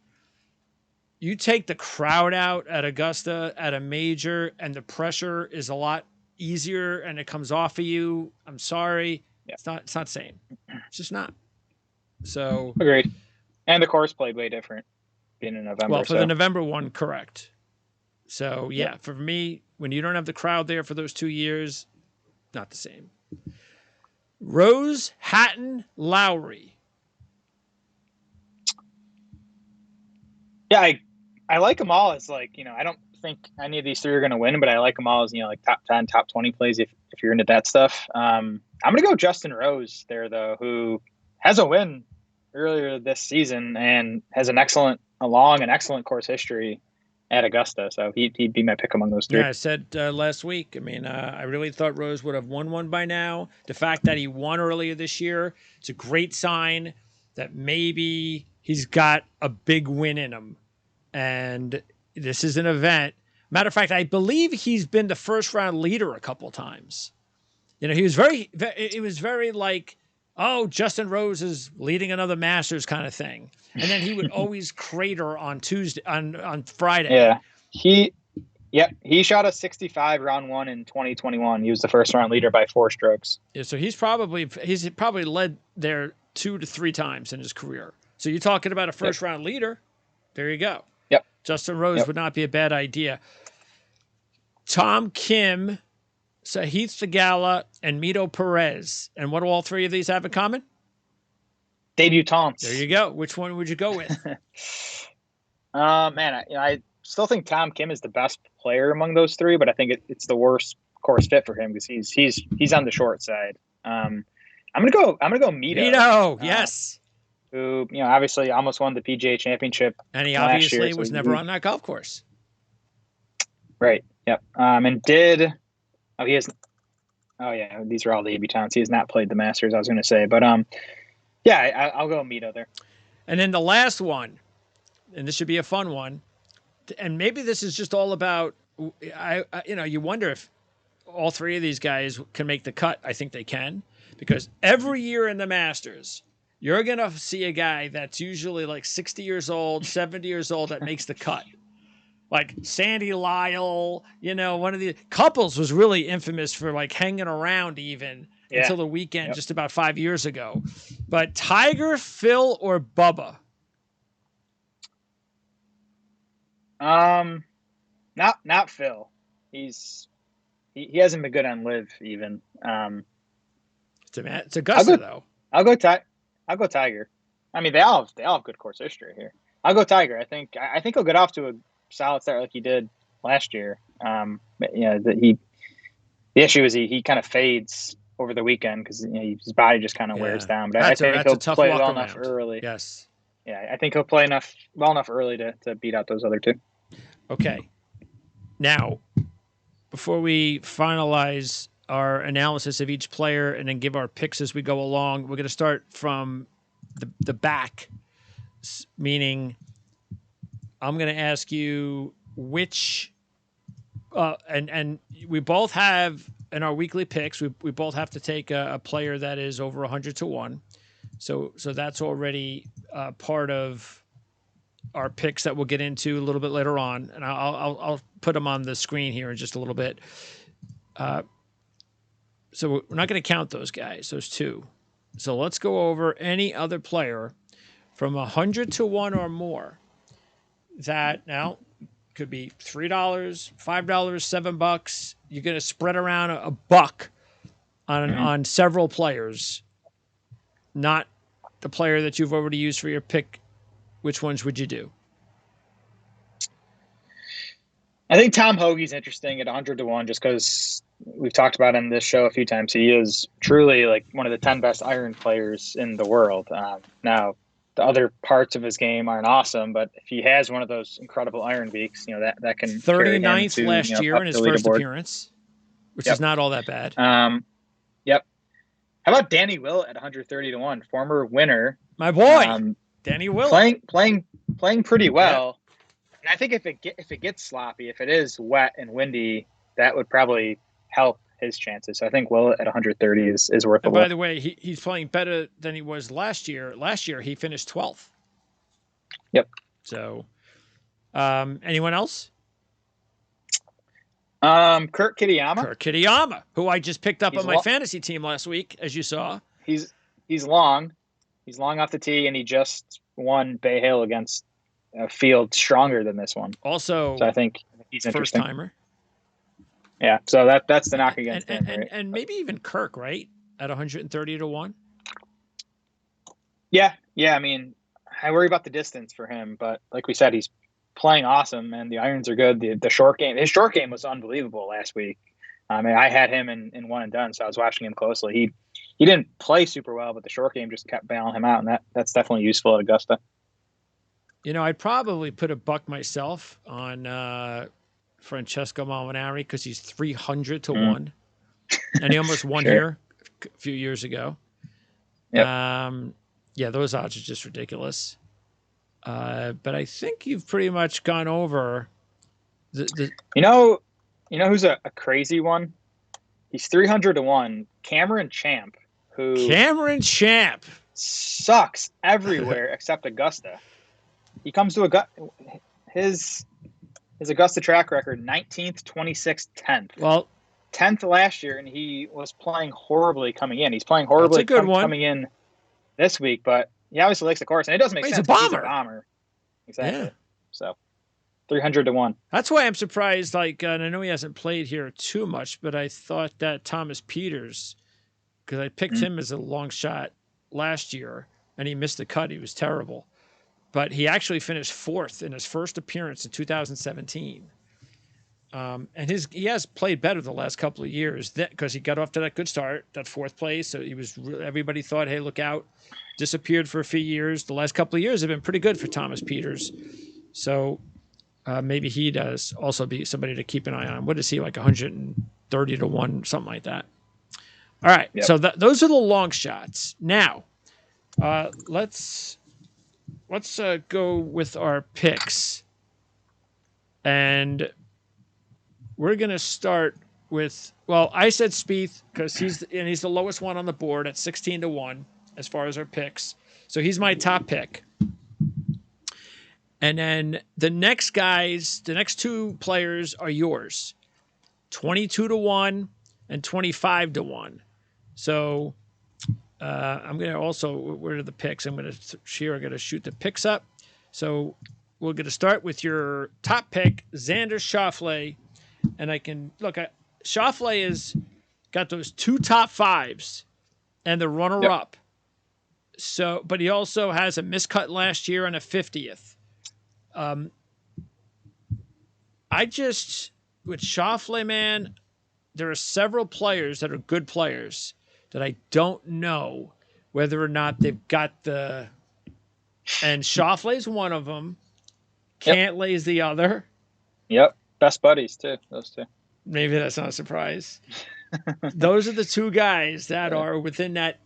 you take the crowd out at Augusta at a major, and the pressure is a lot easier, and it comes off of you. I'm sorry, it's not the same. It's just not. So agreed. And the course played way different being in November. Well, for the November one, correct. So for me, when you don't have the crowd there for those 2 years, not the same. Rose, Hatton, Lowry. Yeah, I like them all as I don't think any of these three are going to win, but I like them all as like top 10, top 20 plays if you're into that stuff. I'm going to go Justin Rose there though, who has a win earlier this season and has a long and excellent course history at Augusta. So he'd be my pick among those three. Yeah, I said last week. I mean, I really thought Rose would have won one by now. The fact that he won earlier this year, it's a great sign that maybe he's got a big win in him. And this is an event. Matter of fact, I believe he's been the first round leader a couple times. He was very like, oh, Justin Rose is leading another Masters kind of thing. And then he would always crater on Friday. Yeah. He shot a 65 round one in 2021. He was the first round leader by 4 strokes. Yeah, so he's probably led there 2 to 3 times in his career. So you're talking about a first round leader. There you go. Yep. Justin Rose would not be a bad idea. Tom Kim, Sahith Theegala, and Mito Perez. And what do all 3 of these have in common? Debutantes. There you go. Which one would you go with? Man, I still think Tom Kim is the best player among those 3, but I think it's the worst course fit for him because he's on the short side. I'm gonna go Mito. Mito, yes. Who obviously almost won the PGA Championship, and he obviously was never on that golf course. Right. Yep. And did he has? Oh yeah, these are all the debutants. He has not played the Masters. I was going to say, but yeah, I'll go Mito there. And then the last one, and this should be a fun one, and maybe this is just all about. You wonder if all 3 of these guys can make the cut. I think they can, because every year in the Masters, you're going to see a guy that's usually like 60 years old, 70 years old that makes the cut. Like Sandy Lyle, one of the couples was really infamous for like hanging around even until the weekend just about 5 years ago. But Tiger, Phil, or Bubba? Not Phil. He hasn't been good on live even. It's Augusta though. I'll go I'll go Tiger. I mean, they all have good course history here. I'll go Tiger. I think he'll get off to a solid start like he did last year. The issue is he kind of fades over the weekend because his body just kind of wears down. But I think he'll play well enough early. Yes. Yeah, I think he'll play well enough early to beat out those other two. Okay. Now, before we finalize our analysis of each player and then give our picks as we go along, we're going to start from the back, meaning I'm going to ask you which and we both have in our weekly picks, we both have to take a player that is over 100 to 1. So that's already part of our picks that we'll get into a little bit later on, and I'll put them on the screen here in just a little bit. So we're not going to count those guys, those two. So let's go over any other player from 100 to 1 or more that now could be $3, $5, $7. You're going to spread around a buck on several players, not the player that you've already used for your pick. Which ones would you do? I think Tom Hoagie's interesting at 100 to 1 just because we've talked about him in this show a few times. He is truly like one of the 10 best iron players in the world. Now, the other parts of his game aren't awesome, but if he has one of those incredible iron weeks, that can 39th last year in his first appearance, which is not all that bad. Yep. How about Danny Willett at 130 to 1, former winner? My boy, Danny Willett playing pretty well. Yep. And I think if it gets sloppy, if it is wet and windy, that would probably help his chances. So I think Willett at 130 is worth it. By the way, he's playing better than he was last year. Last year he finished 12th. Yep. So, anyone else? Kurt Kitayama. Kurt Kitayama, who I just picked up on my fantasy team last week, as you saw. He's long. He's long off the tee, and he just won Bay Hill against a field stronger than this one. Also, so I think he's interesting. First-timer. Yeah, so that's the knock against him. Right? And maybe even Kirk, right? At 130 to 1? Yeah. I mean, I worry about the distance for him, but like we said, he's playing awesome, and the irons are good. The short game, his short game was unbelievable last week. I mean, I had him in one and done, so I was watching him closely. He didn't play super well, but the short game just kept bailing him out, and that's definitely useful at Augusta. I'd probably put a buck myself on Francesco Molinari because he's 300 to 1, and he almost won here a few years ago. Yep. Those odds are just ridiculous. But I think you've pretty much gone over the who's a crazy one? He's 300 to 1. Cameron Champ, Cameron Champ sucks everywhere except Augusta. He comes to his Augusta track record 19th, 26th, 10th. Well, 10th last year, and he was playing horribly coming in. He's playing horribly coming in this week, but he obviously likes the course, and it doesn't make sense. He's a bomber. Exactly. Yeah. So 300 to 1. That's why I'm surprised. And I know he hasn't played here too much, but I thought that Thomas Peters, because I picked him as a long shot last year, and he missed the cut. He was terrible. But he actually finished 4th in his first appearance in 2017. And he has played better the last couple of years because he got off to that good start, that 4th place. So everybody thought, hey, look out. Disappeared for a few years. The last couple of years have been pretty good for Thomas Peters. So maybe he does also be somebody to keep an eye on. What is he, like 130 to 1, something like that? All right. Yep. So those are the long shots. Now, let's go with our picks. And we're going to start with, I said Spieth because he's the lowest one on the board at 16 to 1 as far as our picks. So he's my top pick. And then the next two players are yours. 22 to 1 and 25 to 1. So I'm going to also, where are the picks? I'm going to shoot the picks up. So we're going to start with your top pick, Xander Schauffele. And Schauffele has got those 2 top 5s and the runner-up. So, but he also has a miscut last year and a 50th. I just, with Schauffele, man, there are several players that are good players that I don't know whether or not they've got the. And Schauffele's one of them. Yep. Cantlay's the other. Yep. Best buddies too. Those two. Maybe that's not a surprise. Those are the two guys that are within that,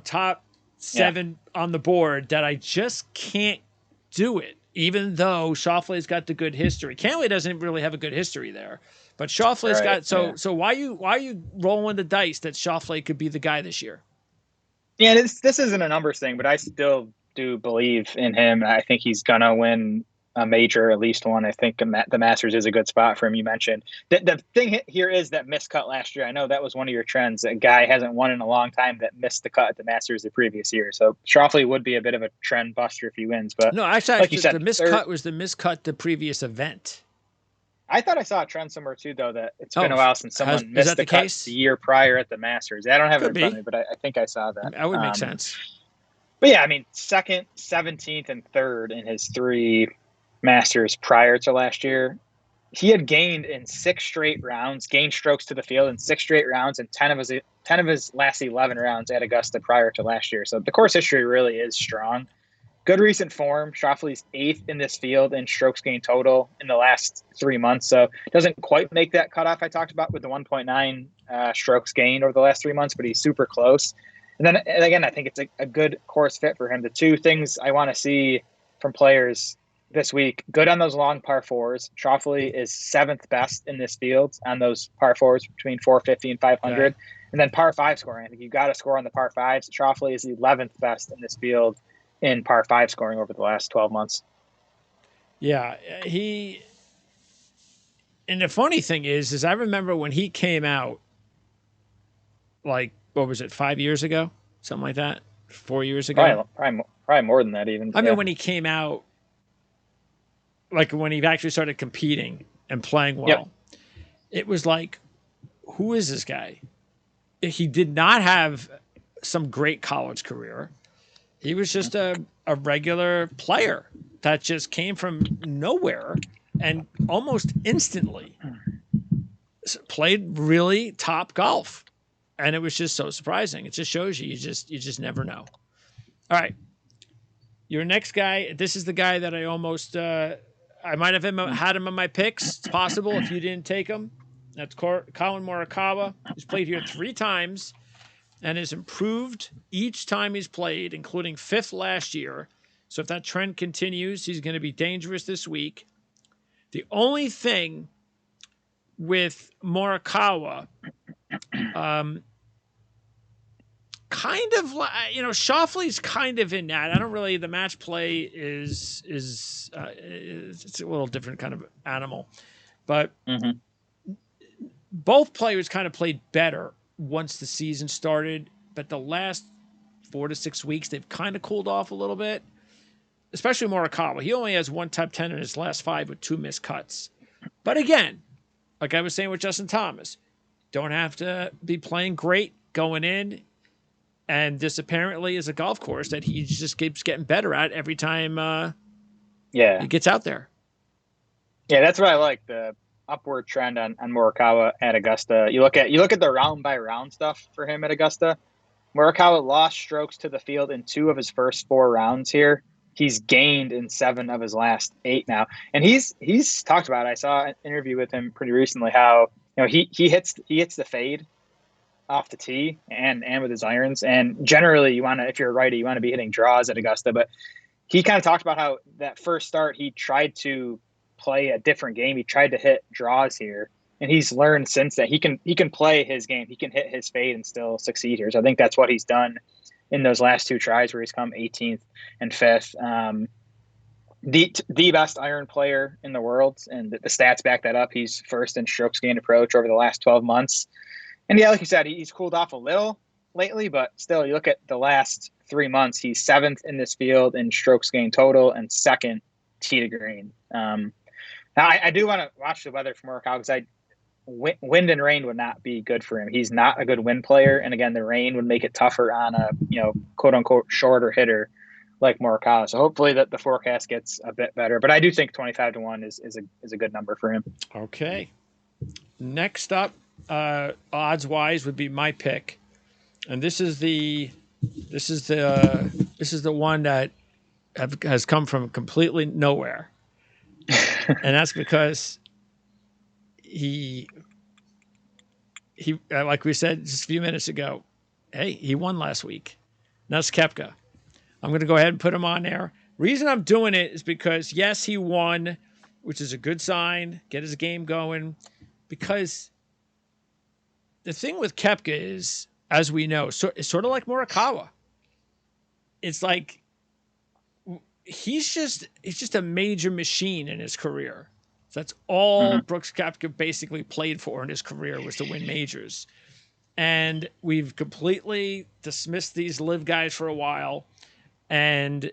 top 7 on the board that I just can't do it, even though Schauffele's got the good history. Cantlay doesn't really have a good history there, but Schauffele's got so why are you rolling the dice that Schauffele could be the guy this year? Yeah, this isn't a numbers thing, but I still do believe in him. I think he's gonna win a major, at least one. I think the Masters is a good spot for him. You mentioned the thing here is that miscut last year. I know that was one of your trends. A guy hasn't won in a long time that missed the cut at the Masters the previous year. So Schauffele would be a bit of a trend buster if he wins. But no, actually, like you said, the miscut was the miscut the previous event. I thought I saw a trend somewhere too, though, that it's been a while since someone missed the cut the year prior at the Masters. I don't have it in front of me, but I think I saw that. That would make sense. But yeah, I mean, 2nd, 17th, and 3rd in his 3 Masters prior to last year. He had gained in 6 straight rounds, gained strokes to the field in 6 straight rounds, and 10 of his last 11 rounds at Augusta prior to last year. So the course history really is strong. Good recent form. Schauffele's 8th in this field in strokes gained total in the last 3 months. So doesn't quite make that cutoff I talked about with the 1.9 strokes gained over the last 3 months, but he's super close. And again, I think it's a good course fit for him. The 2 things I want to see from players this week, good on those long par 4s. Schauffele is 7th best in this field on those par 4s between 450 and 500. Okay. And then par 5 scoring. I think you've got to score on the par 5s. Schauffele is 11th best in this field in par 5 scoring over the last 12 months. Yeah, and the funny thing is I remember when he came out, like, what was it, 5 years ago? Something like that? 4 years ago? Probably more than that even. I mean, when he came out, like when he actually started competing and playing well, it was like, who is this guy? He did not have some great college career. He was just a regular player that just came from nowhere and almost instantly played really top golf. And it was just so surprising. It just shows you just never know. All right. Your next guy, this is the guy that I almost I might have had him on my picks. It's possible if you didn't take him. That's Colin Morikawa. He's played here 3 times and has improved each time he's played, including 5th last year. So if that trend continues, he's going to be dangerous this week. The only thing with Morikawa, kind of, Schauffele's kind of in that. I don't really. The match play is it's a little different kind of animal, but both players kind of played better once the season started. But the last 4 to 6 weeks, they've kind of cooled off a little bit. Especially Morikawa. He only has 1 top 10 in his last 5 with 2 missed cuts. But again, like I was saying with Justin Thomas, don't have to be playing great going in. And this apparently is a golf course that he just keeps getting better at every time he gets out there. Yeah, that's what I like, the upward trend on Morikawa at Augusta. You look at the round by round stuff for him at Augusta. Morikawa lost strokes to the field in 2 of his first 4 rounds here. He's gained in 7 of his last 8 now. And he's talked about it. I saw an interview with him pretty recently how he hits the fade off the tee and with his irons. And generally if you're a righty, you want to be hitting draws at Augusta. But he kind of talked about how that first start he tried to play a different game. He tried to hit draws here. And he's learned since that he can play his game. He can hit his fade and still succeed here. So I think that's what he's done in those last 2 tries where he's come 18th and 5th. The best iron player in the world, and the stats back that up. He's 1st in strokes gained approach over the last 12 months. And yeah, like you said, he's cooled off a little lately, but still, you look at the last 3 months, he's 7th in this field in strokes gained total and 2nd tee to green. Now, I do want to watch the weather for Morikawa because wind and rain would not be good for him. He's not a good wind player, and again, the rain would make it tougher on a quote unquote shorter hitter like Morikawa. So hopefully that the forecast gets a bit better. But I do think 25-1 is a good number for him. Okay. Next up, odds wise, would be my pick, and this is the one that has come from completely nowhere, and that's because he like we said just a few minutes ago, hey, he won last week. That's Koepka. I'm going to go ahead and put him on there. Reason I'm doing it is because, yes, he won, which is a good sign. Get his game going. Because the thing with Koepka is, as we know, it's sort of like Morikawa. It's like he's just a major machine in his career. So that's all Brooks Koepka basically played for in his career, was to win majors. And we've completely dismissed these live guys for a while. And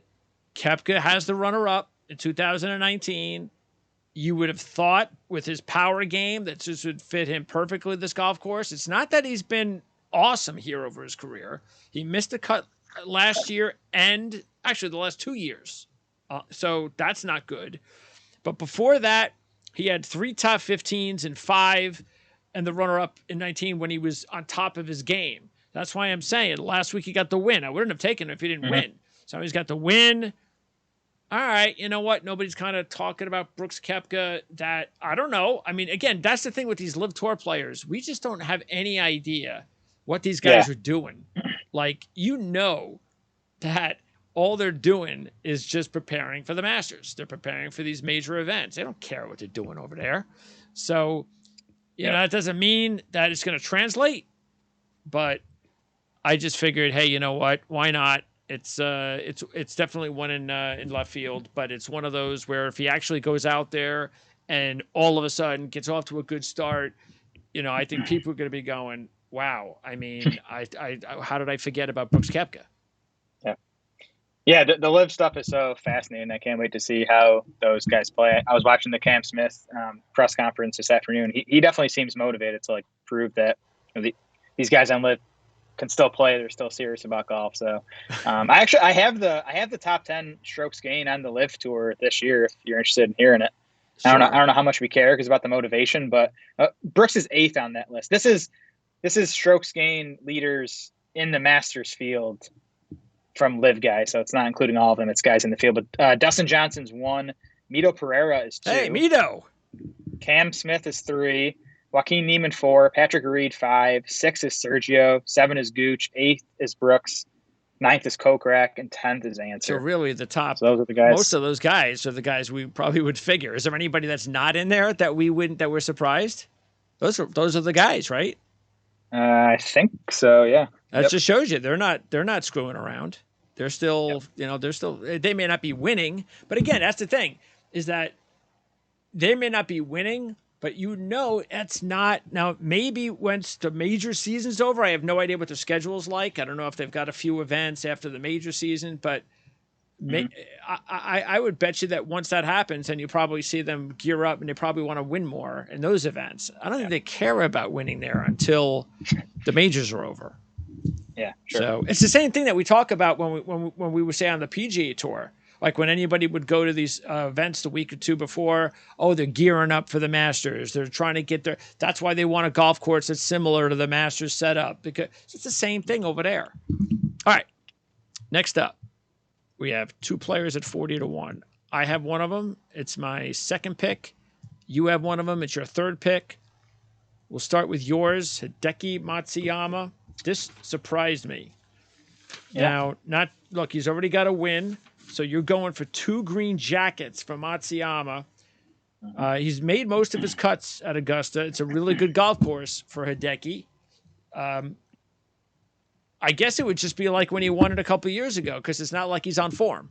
Koepka has the runner-up in 2019. You would have thought with his power game that this would fit him perfectly, this golf course. It's not that he's been awesome here over his career. He missed a cut last year and actually the last 2 years. So that's not good. But before that, he had 3 top 15s and 5 and the runner-up in 19 when he was on top of his game. That's why I'm saying last week he got the win. I wouldn't have taken him if he didn't win. So he's got the win. All right, you know what? Nobody's kind of talking about Brooks Koepka. That, I don't know. I mean, again, that's the thing with these Live Tour players. We just don't have any idea what these guys are doing. Like, that all they're doing is just preparing for the Masters. They're preparing for these major events. They don't care what they're doing over there. So, you know, that doesn't mean that it's going to translate. But I just figured, hey, you know what? Why not? It's definitely one in left field, but it's one of those where if he actually goes out there and all of a sudden gets off to a good start, you know, I think people are going to be going, wow. I mean, I how did I forget about Brooks Koepka? Yeah, the live stuff is so fascinating. I can't wait to see how those guys play. I was watching the Cam Smith press conference this afternoon. He definitely seems motivated to like prove that these guys on live can still play. They're still serious about golf. So I have the top 10 strokes gain on the live tour this year. If you're interested in hearing it, sure. I don't know how much we care because about the motivation, but Brooks is 8th on that list. This is strokes gain leaders in the Masters field from live guys. So it's not including all of them. It's guys in the field, but Dustin Johnson's 1, Mito Pereira is 2. Hey, Mito. Cam Smith is 3. Joaquin Niemann 4, Patrick Reed 5, 6 is Sergio, 7 is Gooch, 8th is Brooks, 9th is Kokrak, and 10th is Answer. So really the top, so those are the guys. Most of those guys are the guys we probably would figure. Is there anybody that's not in there that we're surprised? Those are the guys, right? I think so, yeah. That just shows you they're not screwing around. They're still, they may not be winning, but again, that's the thing, is that they may not be winning, but that's not. Now, maybe once the major season's over, I have no idea what their schedule's like. I don't know if they've got a few events after the major season, but I would bet you that once that happens, then you probably see them gear up and they probably want to win more in those events. I don't think they care about winning there until the majors are over. Yeah, sure. So it's the same thing that we talk about when we would say on the PGA Tour. Like when anybody would go to these events the week or two before, they're gearing up for the Masters. They're trying to get there. That's why they want a golf course that's similar to the Masters setup, because it's the same thing over there. All right. Next up, we have 2 players at 40-1. I have one of them. It's my second pick. You have one of them. It's your third pick. We'll start with yours, Hideki Matsuyama. This surprised me. Yeah. Now, look, he's already got a win. So you're going for 2 green jackets from Matsuyama. He's made most of his cuts at Augusta. It's a really good golf course for Hideki. I guess it would just be like when he won it a couple of years ago, because it's not like he's on form.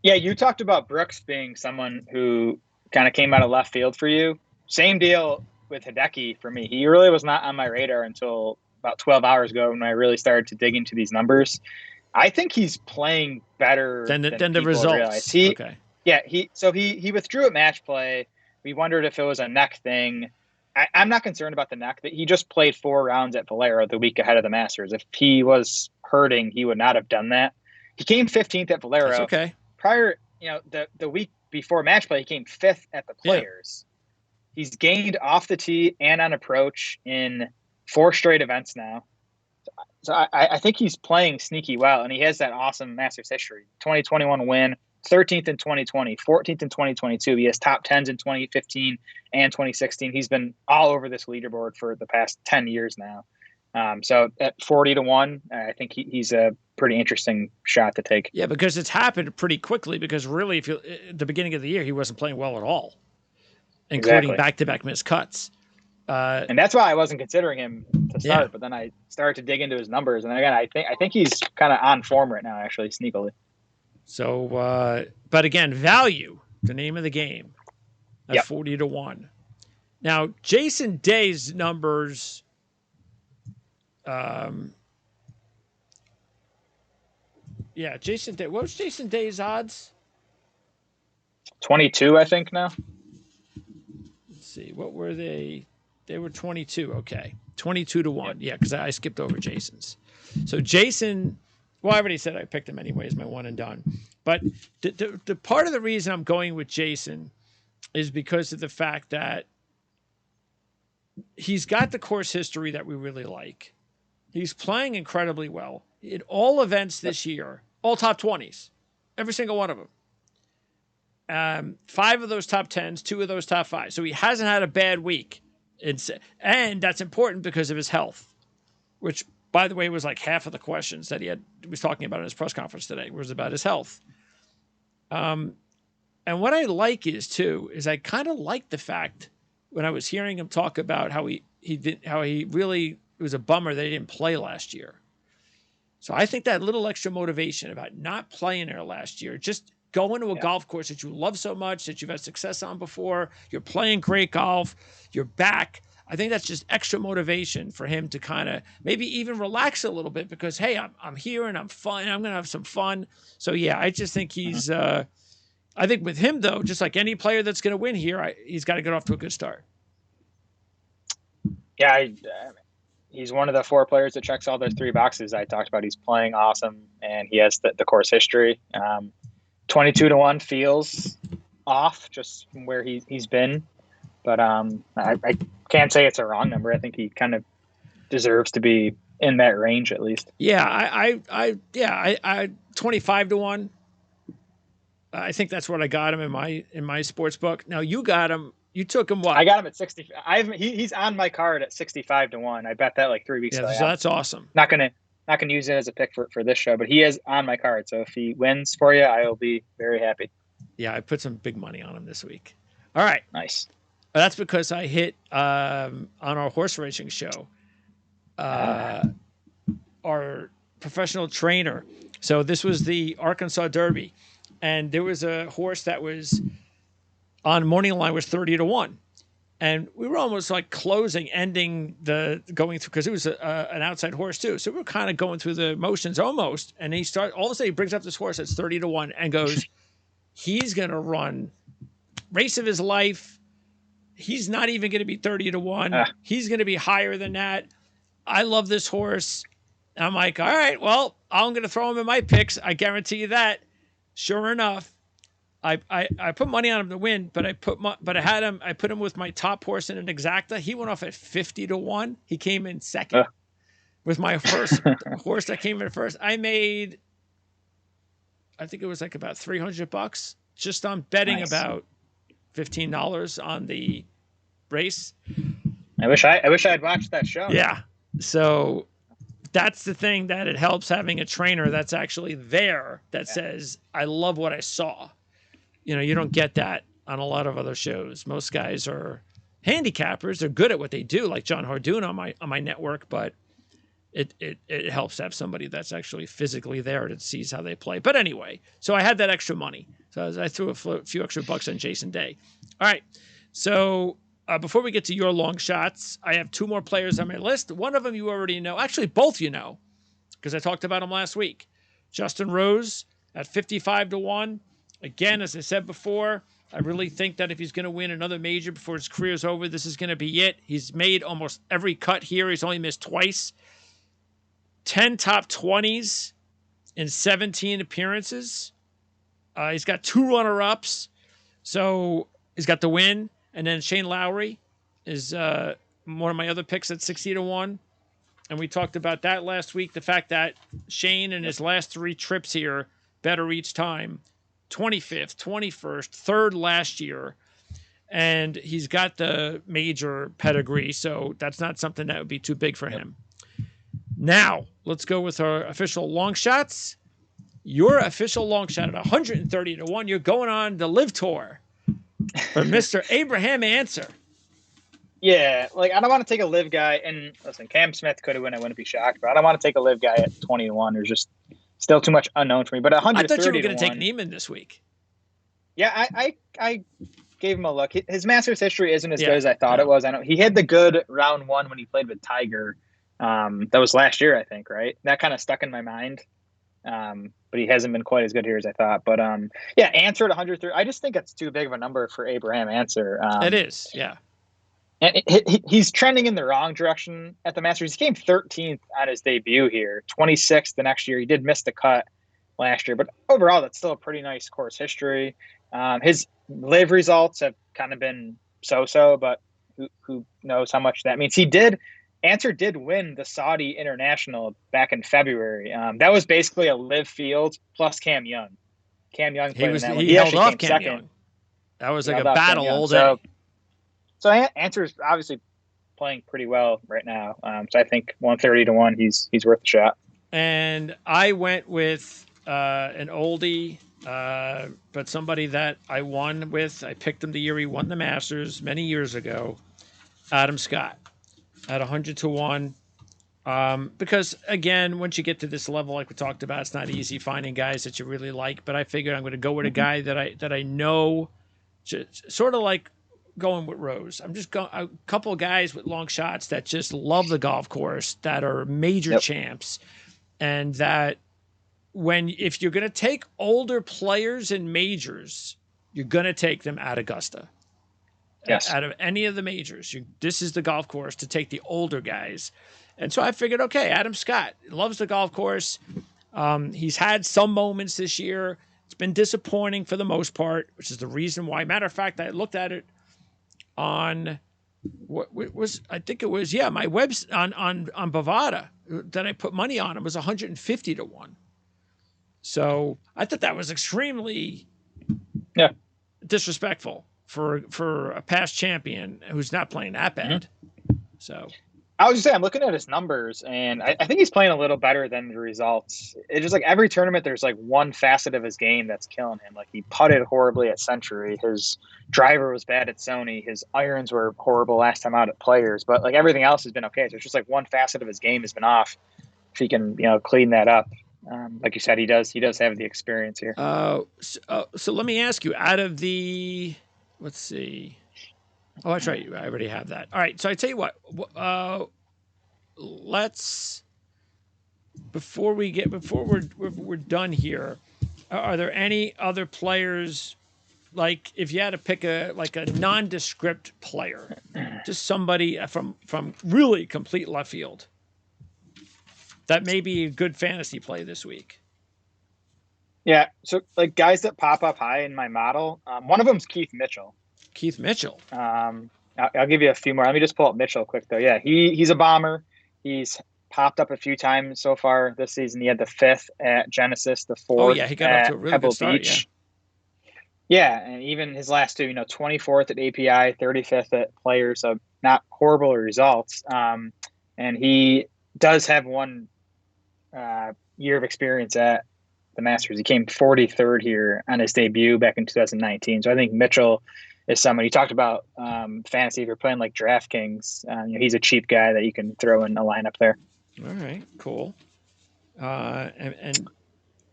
Yeah, you talked about Brooks being someone who kind of came out of left field for you. Same deal with Hideki for me. He really was not on my radar until about 12 hours ago when I really started to dig into these numbers. I think he's playing better than the results. Realize. Yeah, he withdrew at match play. We wondered if it was a neck thing. I'm not concerned about the neck. That he just played 4 rounds at Valero the week ahead of the Masters. If he was hurting, he would not have done that. He came 15th at That's Valero. okay. Prior, the week before match play, he came 5th at the Yeah. Players. He's gained off the tee and on approach in 4 straight events now. So I think he's playing sneaky well, and he has that awesome Masters history. 2021 win, 13th in 2020, 14th in 2022. He has top 10s in 2015 and 2016. He's been all over this leaderboard for the past 10 years now. So at 40-1, I think he's a pretty interesting shot to take. Yeah, because it's happened pretty quickly. Because really, if you at the beginning of the year, he wasn't playing well at all, including back-to-back missed cuts. And that's why I wasn't considering him to start. Yeah. But then I started to dig into his numbers, and again, I think he's kind of on form right now, actually, sneakily. So, but again, value, the name of the game, at 40-1. Now, Jason Day's numbers. Jason Day. What was Jason Day's odds? 22, I think now. Let's see. What were they? They were 22. Okay. 22-1. Yeah, because I skipped over Jason's. So Jason, well, I already said I picked him anyways, my one and done. But the part of the reason I'm going with Jason is because of the fact that he's got the course history that we really like. He's playing incredibly well. In all events this year, all top 20s, every single one of them. 5 of those top 10s, 2 of those top 5. So he hasn't had a bad week. And that's important because of his health, which, by the way, was like half of the questions that he was talking about in his press conference today was about his health. And what I like is I kind of like the fact when I was hearing him talk about how he really, it was a bummer that he didn't play last year. So I think that little extra motivation about not playing there last year, just going to a golf course that you love so much, that you've had success on before, you're playing great golf, you're back. I think that's just extra motivation for him to kind of maybe even relax a little bit because, hey, I'm here and I'm fun. I'm going to have some fun. So, yeah, I just think he's I think with him, though, just like any player that's going to win here, he's got to get off to a good start. Yeah, he's one of the 4 players that checks all those 3 boxes I talked about. He's playing awesome, and he has the course history. 22-1 feels off just from where he's been, but I can't say it's a wrong number. I think he kind of deserves to be in that range at least. Yeah, I 25-1. I think that's what I got him in my sports book. Now you got him. You took him what? I got him at 60. He's on my card at 65-1. I bet that like 3 weeks ago. So that's awesome. Not gonna use it as a pick for this show, but he is on my card. So if he wins for you, I will be very happy. Yeah, I put some big money on him this week. All right. Nice. That's because I hit on our horse racing show, our professional trainer. So this was the Arkansas Derby, and there was a horse that was on morning line was 30-1. And we were almost like ending going through, because it was an outside horse too. So we were kind of going through the motions almost. And all of a sudden he brings up this horse that's 30-1 and goes, he's going to run race of his life. He's not even going to be 30-1. He's going to be higher than that. I love this horse. And I'm like, all right, well, I'm going to throw him in my picks. I guarantee you that. Sure enough, I put money on him to win, but I put him with my top horse in an exacta. He went off at 50-1. He came in second with my first horse that came in first. I made, I think it was like about $300 just on betting about $15 on the race. I wish I had watched that show. Yeah. So that's the thing, that it helps having a trainer that's actually there that says, I love what I saw. You don't get that on a lot of other shows. Most guys are handicappers. They're good at what they do, like John Hardoon on my network, but it helps to have somebody that's actually physically there that sees how they play. But anyway, so I had that extra money. So I threw a few extra bucks on Jason Day. All right. So before we get to your long shots, I have 2 more players on my list. One of them you already know. Actually, both you know, because I talked about him last week. Justin Rose at 55-1. Again, as I said before, I really think that if he's going to win another major before his career's over, this is going to be it. He's made almost every cut here. He's only missed twice. 10 top 20s in 17 appearances. He's got 2 runner-ups. So he's got the win. And then Shane Lowry is one of my other picks at 60-1. And we talked about that last week. The fact that Shane in his last 3 trips here, better each time. 25th, 21st, 3rd last year. And he's got the major pedigree, so that's not something that would be too big for him. Now, let's go with our official long shots. Your official long shot at 130-1. You're going on the Live Tour for Mr. Abraham Answer. Yeah, like I don't want to take a live guy. And listen, Cam Smith could have won. I wouldn't be shocked, but I don't want to take a live guy at 20-1. There's just still too much unknown for me. But 130 I thought you were going to take one, Neiman this week. Yeah, I gave him a look. His Masters history isn't as good as I thought it was. I know he had the good round 1 when he played with Tiger. That was last year, I think, right? That kind of stuck in my mind. But he hasn't been quite as good here as I thought. But yeah, Answer at 130. I just think it's too big of a number for Abraham Answer. It is, yeah. And he's trending in the wrong direction at the Masters. He came 13th on his debut here, 26th the next year. He did miss the cut last year, but overall, that's still a pretty nice course history. His live results have kind of been so-so, but who knows how much that means. Answer did win the Saudi International back in February. That was basically a live field plus Cam Young. Cam Young played in that one. He held off Cam second. Young. That was like a battle all day. So Answer is obviously playing pretty well right now. So I think 130-1, he's worth a shot. And I went with an oldie, but somebody that I won with. I picked him the year he won the Masters many years ago. Adam Scott at 100-1. Because again, once you get to this level, like we talked about, it's not easy finding guys that you really like. But I figured I'm going to go with a guy that I know, sort of like going with Rose. I'm just going a couple of guys with long shots that just love the golf course, that are major champs, and that if you're going to take older players in majors, you're going to take them at Augusta. Yes. Out of any of the majors, this is the golf course to take the older guys. And so I figured, okay, Adam Scott loves the golf course. He's had some moments this year. It's been disappointing for the most part, which is the reason why. Matter of fact, I looked at it on what was, I think it was, my webs on Bovada that I put money on. It was 150-1. So I thought that was extremely disrespectful for a past champion who's not playing that bad. So I was just saying, I'm looking at his numbers, and I think he's playing a little better than the results. It's just like every tournament, there's like one facet of his game that's killing him. Like he putted horribly at Century. His driver was bad at Sony. His irons were horrible last time out at Players. But like everything else has been okay. So it's just like one facet of his game has been off. If he can, clean that up, like you said, he does have the experience here. So let me ask you, out of the, let's see. Oh, that's right. I already have that. All right. So I tell you what, let's, before we're done here, are there any other players, like if you had to pick a nondescript player, just somebody from really complete left field, that may be a good fantasy play this week? Yeah. So like guys that pop up high in my model, one of them is Keith Mitchell. Keith Mitchell. I'll give you a few more. Let me just pull up Mitchell quick though. Yeah, he's a bomber. He's popped up a few times so far this season. He had the 5th at Genesis, the 4th. Oh yeah, he got off to a really Pebble good start. Beach. Yeah, and even his last 2, 24th at API, 35th at Players, so not horrible results. And he does have one year of experience at the Masters. He came 43rd here on his debut back in 2019. So I think Mitchell is someone you talked about fantasy. If you're playing like DraftKings, he's a cheap guy that you can throw in a lineup there. All right, cool. And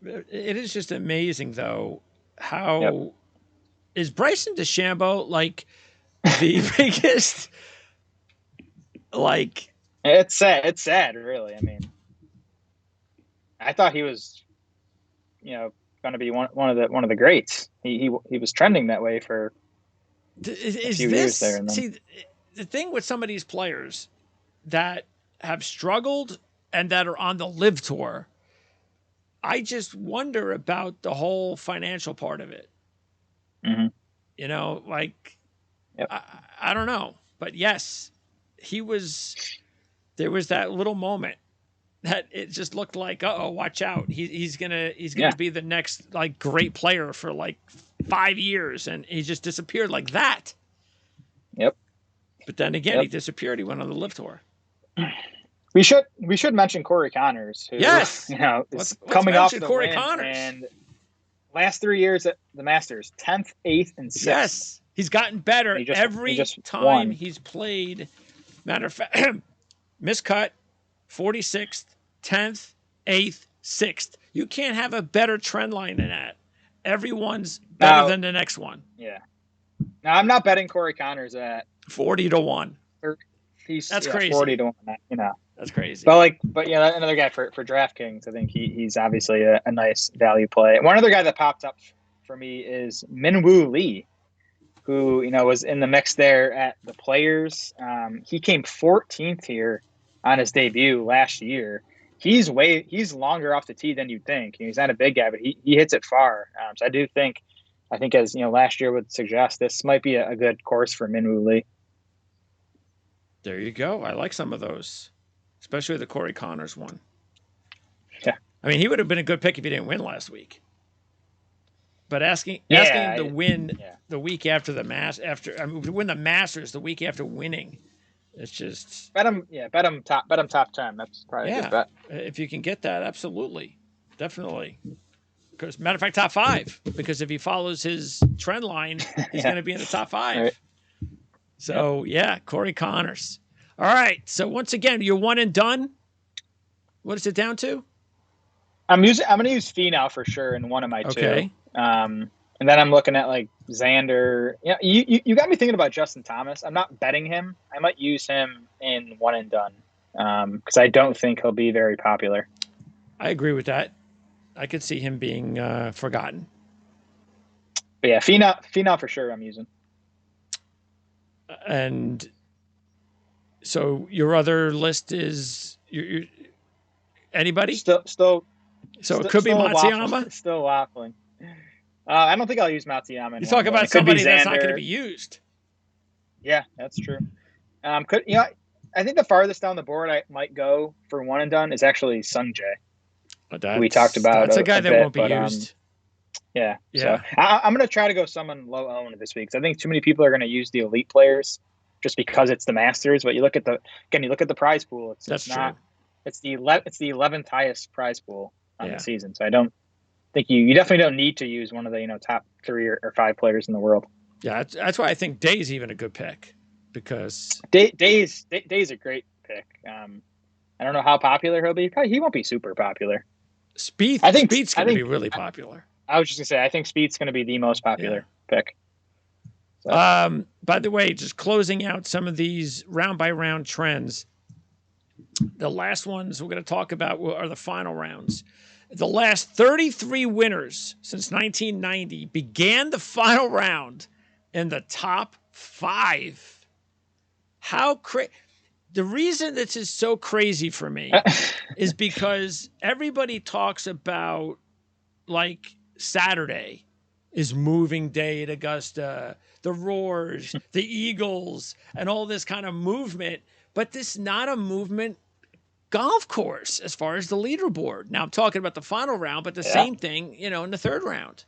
it is just amazing though how is Bryson DeChambeau like the biggest? Like it's sad. It's sad, really. I mean, I thought he was, going to be one of the greats. He was trending that way for a few years there. And then, see, the thing with some of these players that have struggled and that are on the live tour, I just wonder about the whole financial part of it. mm-hmm. You know, like, Yep. I don't know. But yes, there was that little moment that it just looked like, watch out. He's gonna be the next like great player for like 5 years, and he just disappeared like that. Yep. But then again, he disappeared. He went on the live tour. We should mention Corey Connors, who yes, is coming off the Corey win, Connors. And last 3 years at the Masters, 10th, 8th, and 6th. Yes, he's gotten better every time he's played. Matter of fact, miscut, 46th, 10th, 8th, 6th. You can't have a better trend line than that. Everyone's better than the next one. Yeah. Now, I'm not betting Corey Connors at 40-1. That's crazy. 40-1. That's crazy. But yeah, another guy for DraftKings. I think he's obviously a nice value play. One other guy that popped up for me is Minwoo Lee, who was in the mix there at the Players. He came 14th here on his debut last year. He's longer off the tee than you'd think. He's not a big guy, but he hits it far. So I think as last year would suggest, this might be a good course for Minwoo Lee. There you go. I like some of those, especially the Corey Connors one. Yeah, I mean, he would have been a good pick if he didn't win last week. But asking him to win the week after win the Masters the week after winning, it's just bet him top 10. That's probably a good bet. If you can get that, absolutely, definitely. Because matter of fact, top 5. Because if he follows his trend line, he's going to be in the top 5. Right. So Corey Connors. All right. So once again, you're one and done. What is it down to? I'm going to use Finau for sure in one of my two. And then I'm looking at like Xander. You got me thinking about Justin Thomas. I'm not betting him. I might use him in one and done because I don't think he'll be very popular. I agree with that. I could see him being forgotten. But yeah, Finau for sure I'm using. And so your other list is anybody? Still. So it could be Matsuyama? Still waffling. I don't think I'll use Matsuyama. You talk about somebody that's not going to be used. Yeah, that's true. I think the farthest down the board I might go for one and done is actually Sung Jae. We talked about. That's a guy that won't be used. Yeah. So I'm going to try to go someone low owned this week because I think too many people are going to use the elite players just because it's the Masters. But you look at the prize pool. It's not. It's the 11th highest prize pool on the season. So I don't think you definitely don't need to use one of the top 3 or 5 players in the world. Yeah, that's why I think Day's even a good pick because Day's a great pick. I don't know how popular he'll be. Probably he won't be super popular. I think Spieth's going to be really popular. I was just gonna say I think Spieth's going to be the most popular pick. So. By the way, just closing out some of these round by round trends. The last ones we're going to talk about are the final rounds. The last 33 winners since 1990 began the final round in the top 5. How crazy. The reason this is so crazy for me is because everybody talks about like Saturday is moving day at Augusta, the Roars, the Eagles, and all this kind of movement. But this is not a movement golf course as far as the leaderboard. Now I'm talking about the final round, but the same thing, in the third round.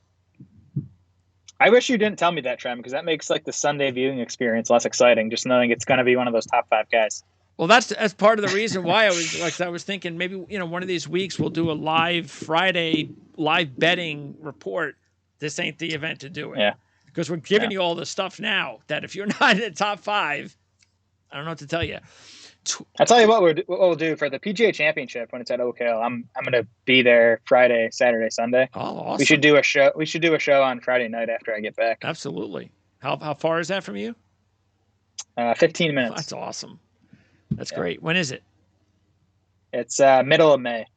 I wish you didn't tell me that, Trem, because that makes like the Sunday viewing experience less exciting, just knowing it's going to be one of those top 5 guys. Well, that's part of the reason why I was thinking maybe, one of these weeks we'll do a live Friday live betting report. This ain't the event to do it. Yeah. Because we're giving you all the stuff now that if you're not in the top 5, I don't know what to tell you. I'll tell you what we'll do for the PGA Championship when it's at Oak Hill. I'm going to be there Friday, Saturday, Sunday. Oh, awesome. We should do a show on Friday night after I get back. Absolutely. How far is that from you? 15 minutes. That's awesome. That's great. When is it? It's middle of May.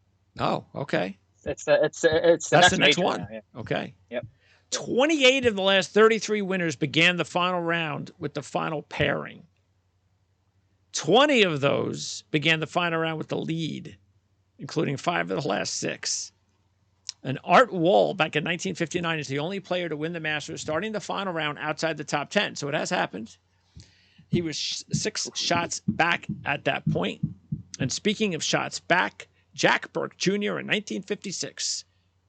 Oh, okay. it's the That's next the next major one. now. Yeah. Okay. Yep. 28 of the last 33 winners began the final round with the final pairing. 20 of those began the final round with the lead, including 5 of the last 6. And Art Wall, back in 1959, is the only player to win the Masters starting the final round outside the top 10. So it has happened. He was 6 shots back at that point. And speaking of shots back, Jack Burke Jr. in 1956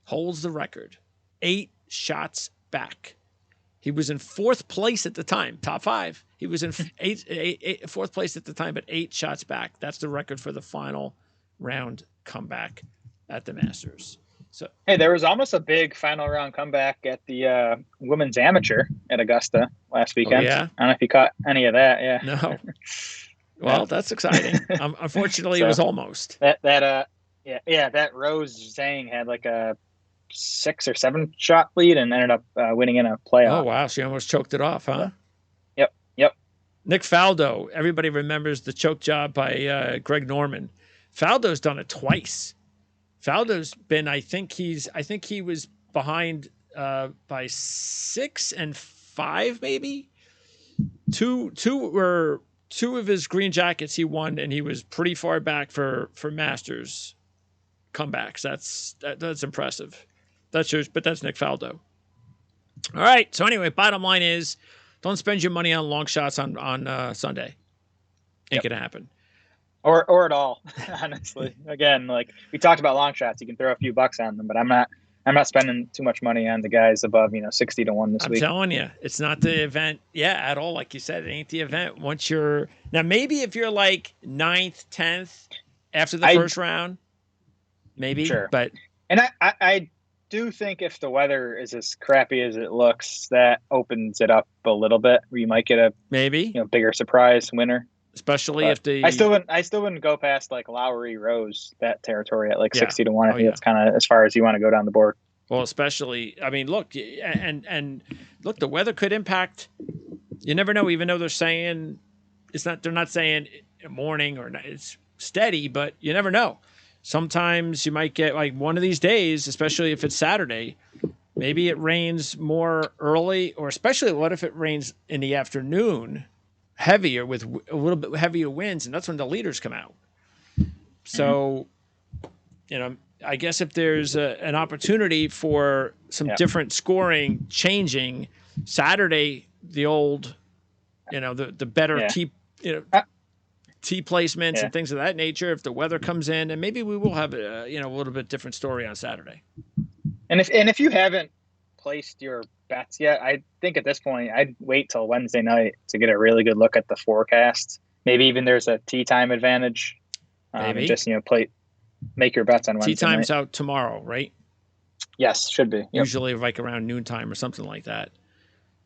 holds the record. 8 shots back. He was in 4th place at the time, top 5. He was in 4th place at the time, but 8 shots back. That's the record for the final round comeback at the Masters. So, hey, there was almost a big final round comeback at the women's amateur at Augusta last weekend. yeah? I don't know if you caught any of that. Yeah. No. Well, that's exciting. Unfortunately, So, it was almost. That Rose Zhang had like a 6 or 7 shot lead and ended up winning in a playoff. Oh, wow. She almost choked it off, huh? Yep. Nick Faldo. Everybody remembers the choke job by Greg Norman. Faldo's done it twice. Faldo's been, I think he was behind by 6 and 5, maybe. Two of his green jackets he won, and he was pretty far back for Masters comebacks. That's impressive. That's Nick Faldo. All right. So anyway, bottom line is, don't spend your money on long shots on Sunday. Ain't gonna happen. Or at all, honestly. Again, like we talked about long shots, you can throw a few bucks on them, but I'm not spending too much money on the guys above 60 to 1 this week. I'm telling you, it's not the event, at all. Like you said, it ain't the event. Once you're now, maybe if you're like 9th, 10th after the first round, maybe. Sure. But I do think if the weather is as crappy as it looks, that opens it up a little bit. Where you might get a bigger surprise winner. Especially if I still wouldn't go past like Lowry Rose, that territory at like 60 to 1. I think that's kind of as far as you want to go down the board. Well, especially, I mean, look, and look, the weather could impact. You never know, even though they're saying they're not saying morning or night, it's steady, but you never know. Sometimes you might get like one of these days, especially if it's Saturday, maybe it rains more early, or especially what if it rains in the afternoon, heavier with a little bit heavier winds, and that's when the leaders come out. So, I guess if there's an opportunity for some different scoring changing Saturday, the old, the better tee placements and things of that nature. If the weather comes in, and maybe we will have a little bit different story on Saturday. And if you haven't placed your bets yet, I think at this point I'd wait till Wednesday night to get a really good look at the forecast. Maybe even there's a tee time advantage. Maybe just make your bets on Wednesday. Tee time's night. out tomorrow, right? Yes, should be. Yep. Usually like around noontime or something like that.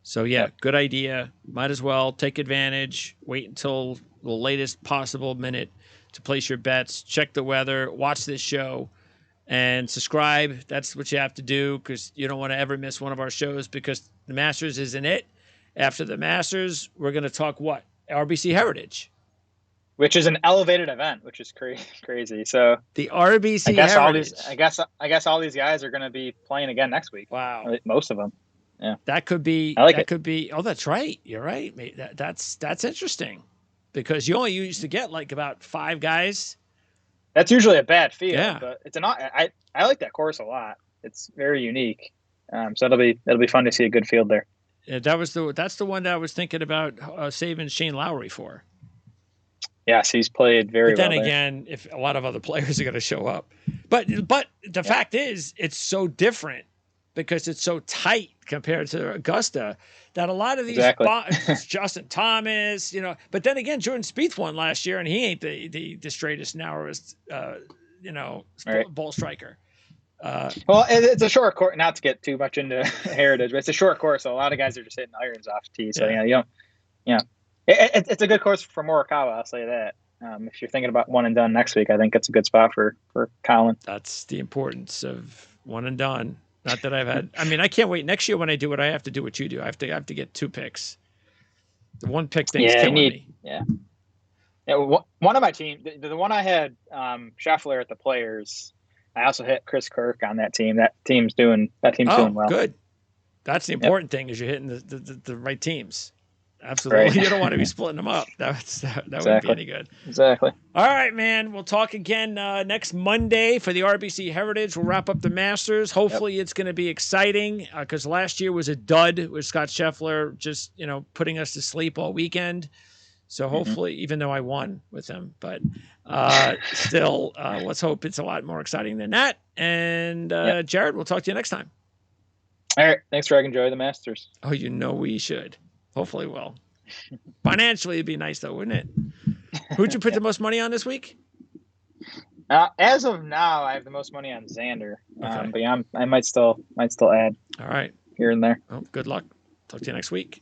So good idea. Might as well take advantage. Wait until the latest possible minute to place your bets. Check the weather. Watch this show. And subscribe. That's what you have to do, because you don't want to ever miss one of our shows, because the Masters isn't it. After the Masters, we're going to talk what? RBC Heritage. Which is an elevated event, which is crazy. So the RBC Heritage. I guess all these guys are going to be playing again next week. Wow. Most of them. Yeah. That could be. Could be. Oh, that's right. You're right. That's interesting, because you only used to get like about 5 guys. That's usually a bad field, but I like that course a lot. It's very unique. So it'll be fun to see a good field there. Yeah, that's the one that I was thinking about saving Shane Lowry for. Yes, he's played very well. But then again, if a lot of other players are going to show up, but the fact is, it's so different because it's so tight compared to Augusta that a lot of these Justin Thomas, But then again, Jordan Spieth won last year, and he ain't the straightest, narrowest, ball striker. Well, it's a short course. Not to get too much into Heritage, but it's a short course, so a lot of guys are just hitting irons off tee. So it's a good course for Morikawa. I'll say that. If you're thinking about one and done next week, I think it's a good spot for Colin. That's the importance of one and done. Not that I've had. I mean, I can't wait next year when I do what I have to do. What you do, I have to get 2 picks. The 1 pick thing's killing me. Yeah. One of my team, the one I had, Scheffler at the Players. I also hit Chris Kirk on that team. That team's doing well. Good. That's the Yep. important thing is you're hitting the right teams. Absolutely. Right. You don't want to be splitting them up. That wouldn't be any good. Exactly. All right, man. We'll talk again next Monday for the RBC Heritage. We'll wrap up the Masters. Hopefully it's going to be exciting because last year was a dud with Scott Scheffler just, putting us to sleep all weekend. So hopefully, even though I won with him, but still, let's hope it's a lot more exciting than that. And Jared, we'll talk to you next time. All right. Thanks, Greg. Enjoy the Masters. Oh, we should. Hopefully we'll. Financially, it'd be nice, though, wouldn't it? Who'd you put the most money on this week? As of now, I have the most money on Xander. Okay. But yeah, I might still add. All right. Here and there. Well, good luck. Talk to you next week.